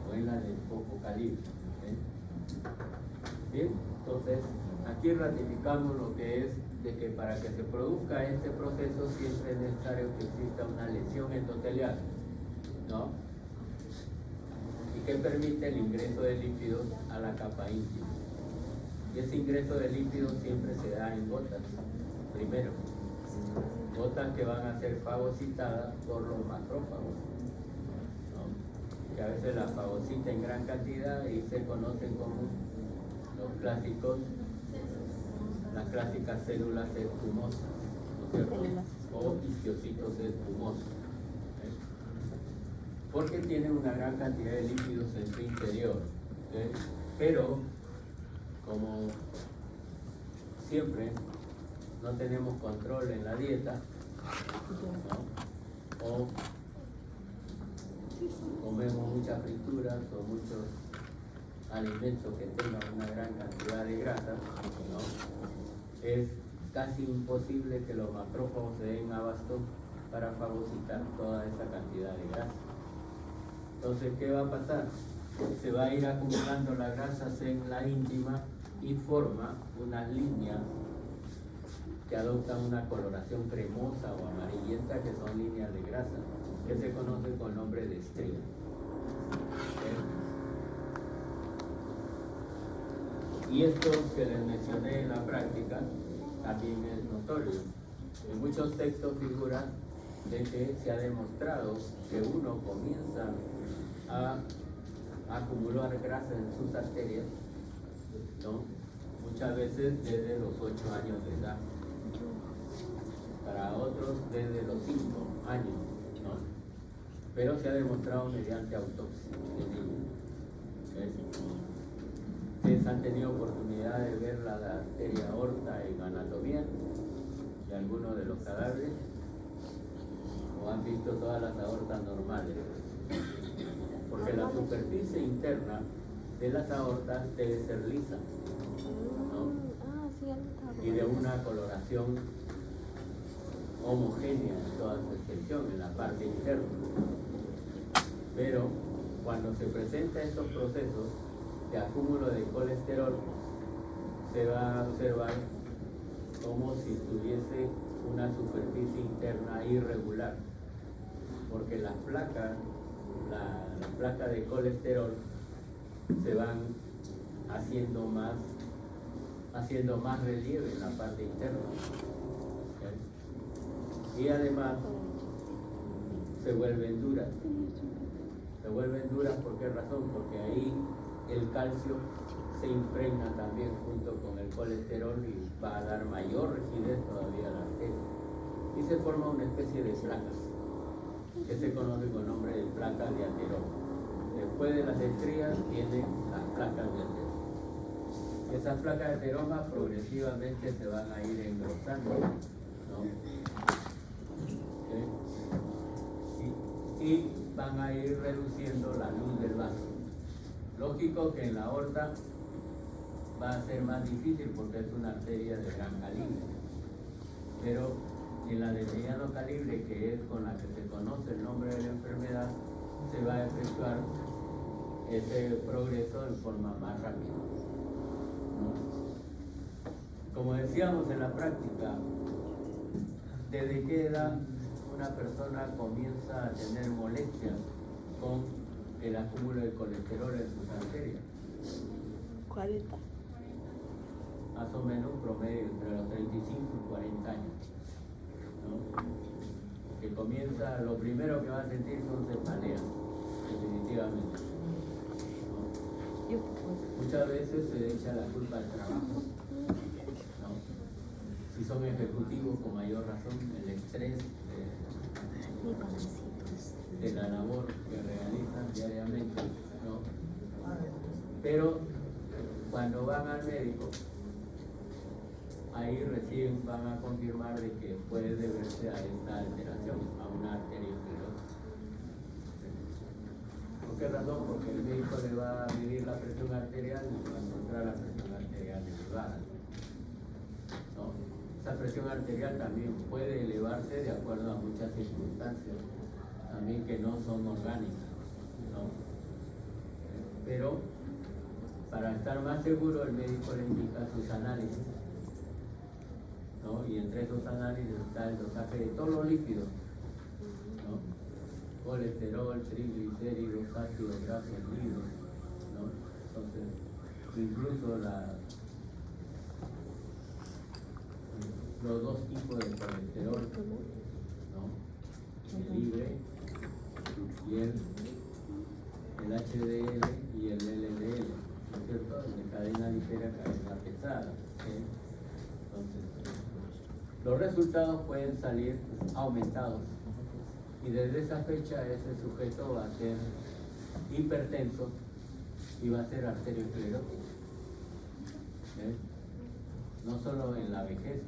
O en las de poco calibre, ¿okay? Bien, entonces aquí ratificamos lo que es de que para que se produzca este proceso siempre es necesario que exista una lesión endotelial, ¿no? Y que permite el ingreso de lípidos a la capa íntima. Y ese ingreso de lípidos siempre se da en gotas, primero. Gotas que van a ser fagocitadas por los macrófagos, ¿no? Que a veces la fagocita en gran cantidad y se conocen como los clásicos, las clásicas células espumosas, ¿no es cierto? O histocitos espumosos, ¿okay? Porque tienen una gran cantidad de lípidos en su interior, ¿okay? Pero como siempre no tenemos control en la dieta, ¿no? O comemos muchas frituras o muchos alimentos que tengan una gran cantidad de grasa, ¿no? Es casi imposible que los macrófagos se den abasto para fagocitar toda esa cantidad de grasa. Entonces, ¿qué va a pasar? Se va a ir acumulando las grasas en la íntima y forma unas líneas que adoptan una coloración cremosa o amarillenta, que son líneas de grasa, que se conocen con el nombre de estría. Y esto que les mencioné en la práctica también es notorio. En muchos textos figura de que se ha demostrado que uno comienza a acumular grasa en sus arterias, ¿no? Muchas veces desde los 8 años de edad, para otros desde los 5 años, ¿no? Pero se ha demostrado mediante autopsia de niños. Ustedes han tenido oportunidad de ver la arteria aorta en anatomía de algunos de los cadáveres, o han visto todas las aortas normales, porque la superficie interna de las aortas debe ser lisa, ¿no? Y de una coloración homogénea en toda su extensión, en la parte interna. Pero cuando se presentan estos procesos de acúmulo de colesterol, se va a observar como si tuviese una superficie interna irregular, porque las placas, la placa de colesterol se van haciendo más relieve en la parte interna, ¿okay? Y además se vuelven duras. Se vuelven duras, ¿por qué razón? Porque ahí el calcio se impregna también junto con el colesterol y va a dar mayor rigidez todavía a la arteria. Y se forma una especie de placas, que se conoce con el nombre de placas de ateroma. Después de las estrías vienen las placas de ateroma. Esas placas de ateroma progresivamente se van a ir engrosando, ¿no? Y van a ir reduciendo la luz del vaso. Lógico que en la aorta va a ser más difícil porque es una arteria de gran calibre, pero en la de mediano calibre, que es con la que se conoce el nombre de la enfermedad, se va a efectuar ese progreso en forma más rápida, ¿no? Como decíamos en la práctica, ¿desde qué edad una persona comienza a tener molestias con el acúmulo de colesterol en sus arterias? 40. Más o menos un promedio entre los 35 y 40 años, ¿no? Que comienza, lo primero que va a sentir son cefaleas, definitivamente, ¿no? Muchas veces se echa la culpa al trabajo, ¿no? Si son ejecutivos, con mayor razón, el estrés de la labor que realizan diariamente, ¿no? Pero cuando van al médico, ahí recién van a confirmar de que puede deberse a esta alteración, a una arteriosclerosis. ¿Por qué razón? Porque el médico le va a medir la presión arterial y va a encontrar la presión arterial elevada, ¿no? Esa presión arterial también puede elevarse de acuerdo a muchas circunstancias, también que no son orgánicas, ¿no? Pero para estar más seguro, el médico le indica sus análisis, ¿no? Y entre esos análisis está el dosaje de todos los líquidos, ¿no? Colesterol, triglicéridos, ácidos grasos libres, ¿no? Entonces, incluso los dos tipos de colesterol, ¿no? El libre y el HDL y el LDL, ¿no es cierto? El de cadena ligera, cadena pesada, ¿sí? Entonces, los resultados pueden salir aumentados y desde esa fecha ese sujeto va a ser hipertenso y va a ser arteriosclerótico, ¿sí? No solo en la vejez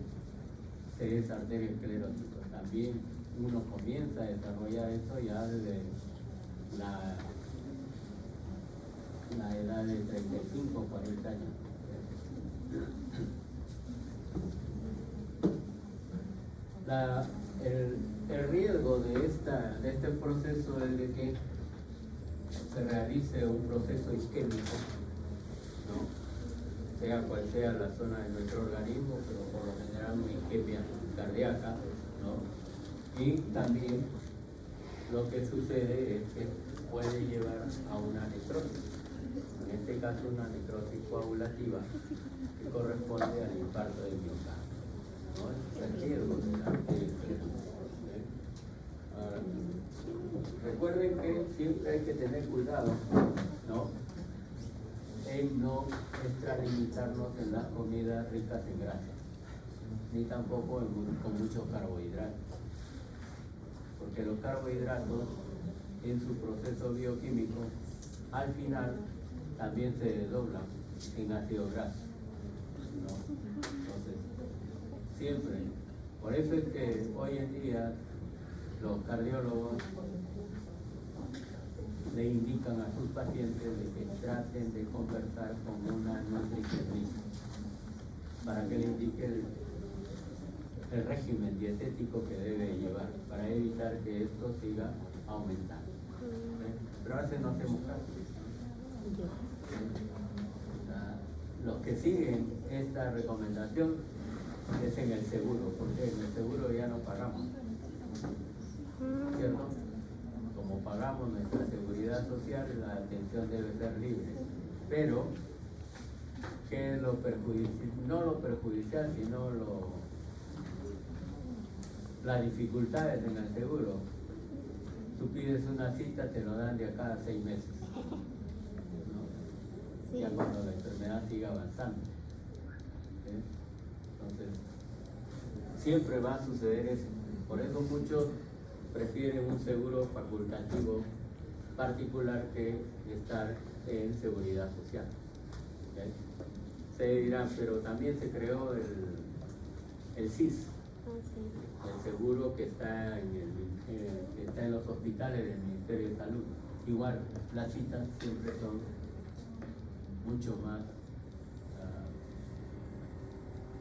se es arteriosclerótico, también uno comienza a desarrollar eso ya desde la edad de 35 o 40 años. El riesgo de este proceso es de que se realice un proceso isquémico, ¿no? Sea cual sea la zona de nuestro organismo, pero por lo general una isquemia cardíaca, ¿no? Y también lo que sucede es que puede llevar a una necrosis, en este caso una necrosis coagulativa que corresponde al infarto de miocardio, ¿no? Es el riesgo de la arteriosclerosis. Ahora, recuerden que siempre hay que tener cuidado, ¿no? En no extralimitarnos en las comidas ricas en grasa, ni tampoco con muchos carbohidratos, porque los carbohidratos en su proceso bioquímico al final también se desdoblan en ácido graso, ¿no? Entonces, siempre, por eso es que hoy en día los cardiólogos le indican a sus pacientes de que traten de conversar con una nutricionista para que le indique el régimen dietético que debe llevar para evitar que esto siga aumentando. ¿Sí? Pero a veces no hacemos caso. ¿Sí? Los que siguen esta recomendación es en el seguro, porque en el seguro ya no pagamos, ¿cierto? Como pagamos nuestra seguridad social, la atención debe ser libre, pero ¿qué es lo perjudicial? No lo perjudicial, sino las dificultades en el seguro. Tú pides una cita, te lo dan de acá a 6 meses, ¿no? Sí. Ya cuando la enfermedad sigue avanzando, ¿sí? Entonces, siempre va a suceder eso. Por eso muchos prefieren un seguro facultativo particular que estar en seguridad social. ¿Okay? Se dirá, pero también se creó el SIS, el seguro que está en los hospitales del Ministerio de Salud. Igual, las citas siempre son mucho más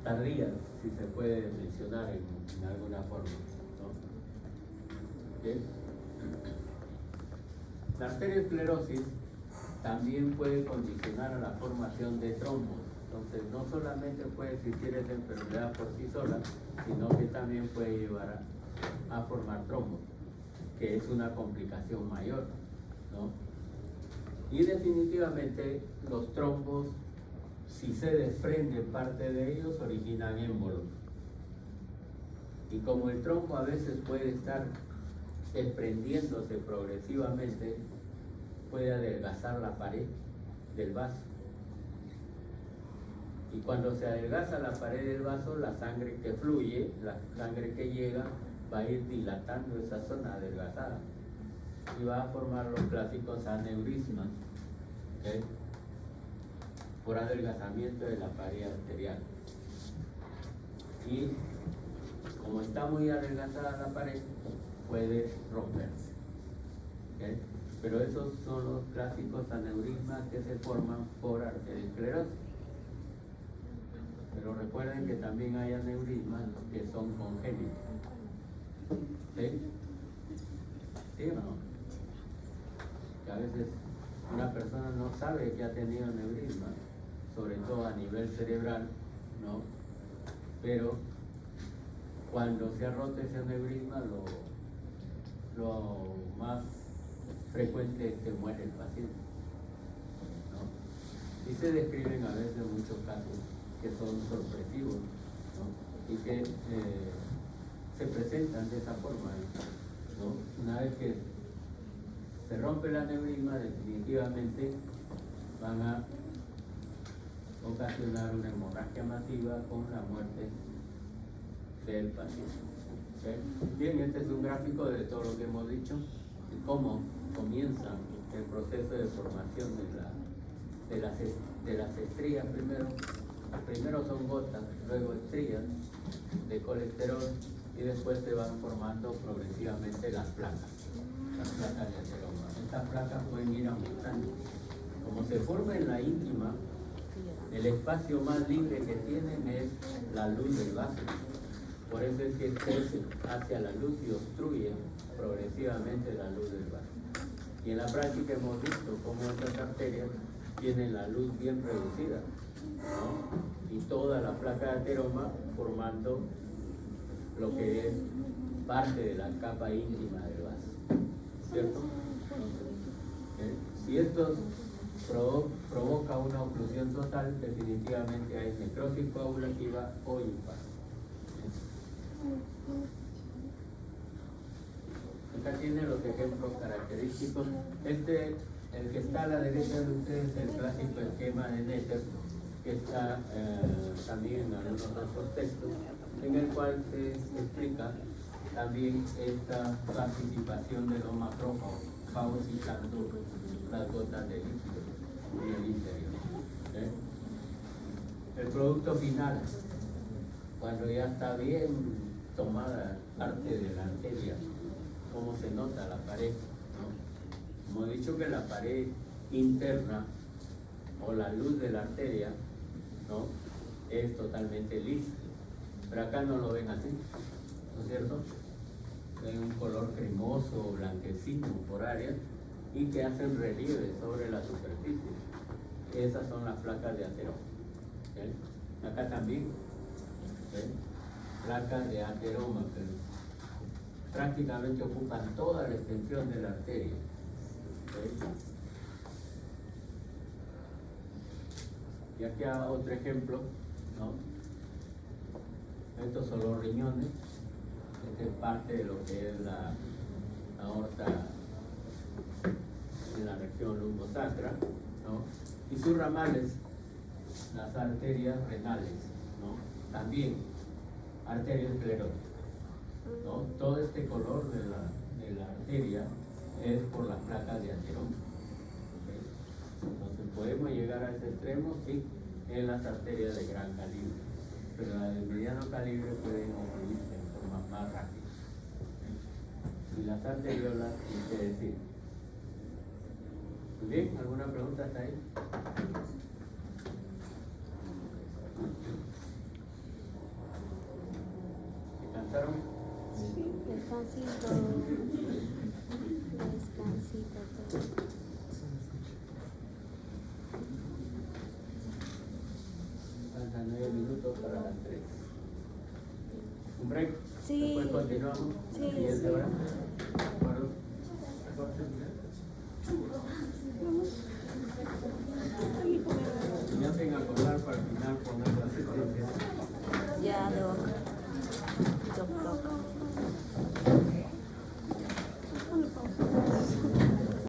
tardías, si se puede mencionar en alguna forma, ¿no? ¿Bien? La arteriosclerosis también puede condicionar a la formación de trombos. Entonces, no solamente puede existir esa enfermedad por sí sola, sino que también puede llevar a formar trombos, que es una complicación mayor, ¿no? Y definitivamente los trombos, si se desprende parte de ellos, originan émbolos. Y como el trombo a veces puede estar desprendiéndose progresivamente, puede adelgazar la pared del vaso. Y cuando se adelgaza la pared del vaso, la sangre que fluye, la sangre que llega, va a ir dilatando esa zona adelgazada y va a formar los clásicos aneurismas, ¿okay? Por adelgazamiento de la pared arterial. Y como está muy adelgazada la pared, puede romperse, ¿okay? Pero esos son los clásicos aneurismas que se forman por arteriosclerosis. Pero recuerden que también hay aneurismas que son congénitos. ¿Sí? ¿Sí o no? Que a veces una persona no sabe que ha tenido aneurisma, sobre todo a nivel cerebral, ¿no? Pero cuando se ha roto ese aneurisma, lo más frecuente es que muere el paciente, ¿no? Y se describen a veces muchos casos que son sorpresivos, ¿no? Y que se presentan de esa forma, ¿no? Una vez que se rompe el aneurisma, definitivamente van a ocasionar una hemorragia masiva con la muerte del paciente. ¿Okay? Bien, este es un gráfico de todo lo que hemos dicho, de cómo comienza el proceso de formación de las estrías primero son gotas, luego estrías de colesterol y después se van formando progresivamente las placas de ateroma. Estas placas pueden ir aumentando. Como se forma en la íntima, el espacio más libre que tienen es la luz del vaso. Por eso es que crece hacia la luz y obstruye progresivamente la luz del vaso. Y en la práctica hemos visto cómo estas arterias tienen la luz bien reducida, ¿no? Y toda la placa de ateroma formando lo que es parte de la capa íntima del vaso, ¿cierto? Si esto provoca una oclusión total, definitivamente hay necrosis coagulativa o infarto. Acá tiene los ejemplos característicos. El que está a la derecha de ustedes es el clásico esquema de Netter, que está también en algunos otros textos, en el cual se explica también esta participación de los macrófagos, fagocitando las gotas de líquido en el interior. El producto final, cuando ya está bien tomada parte de la arteria, cómo se nota la pared, ¿no? Como he dicho que la pared interna o la luz de la arteria, ¿no? Es totalmente lisa, pero acá no lo ven así, ¿no es cierto? Ven un color cremoso o blanquecino por áreas y que hacen relieve sobre la superficie. Esas son las placas de ateroma. ¿Okay? Acá también, ¿okay? Placas de ateroma, pero prácticamente ocupan toda la extensión de la arteria. ¿Okay? Y aquí hay otro ejemplo, ¿no? Estos son los riñones. Esta es parte de lo que es la aorta en la región lumbosacra, ¿no? Y sus ramales, las arterias renales, ¿no? También arteriosclerótica, ¿no? Todo este color de la arteria es por las placas de ateroma. ¿Ok? Entonces podemos llegar a ese extremo, sí, en las arterias de gran calibre, pero las de mediano calibre pueden ocurrirse en forma más rápida. ¿Ok? Y las arteriolas, ni qué decir. Muy bien, ¿alguna pregunta hasta ahí? ¿Descansaron? Sí, descansito. Descansito todo. Faltan 9 minutos para las 3. ¿Un break? Sí. Después continuamos. Sí, ¿Siguiente sí. hora? ¿De acuerdo?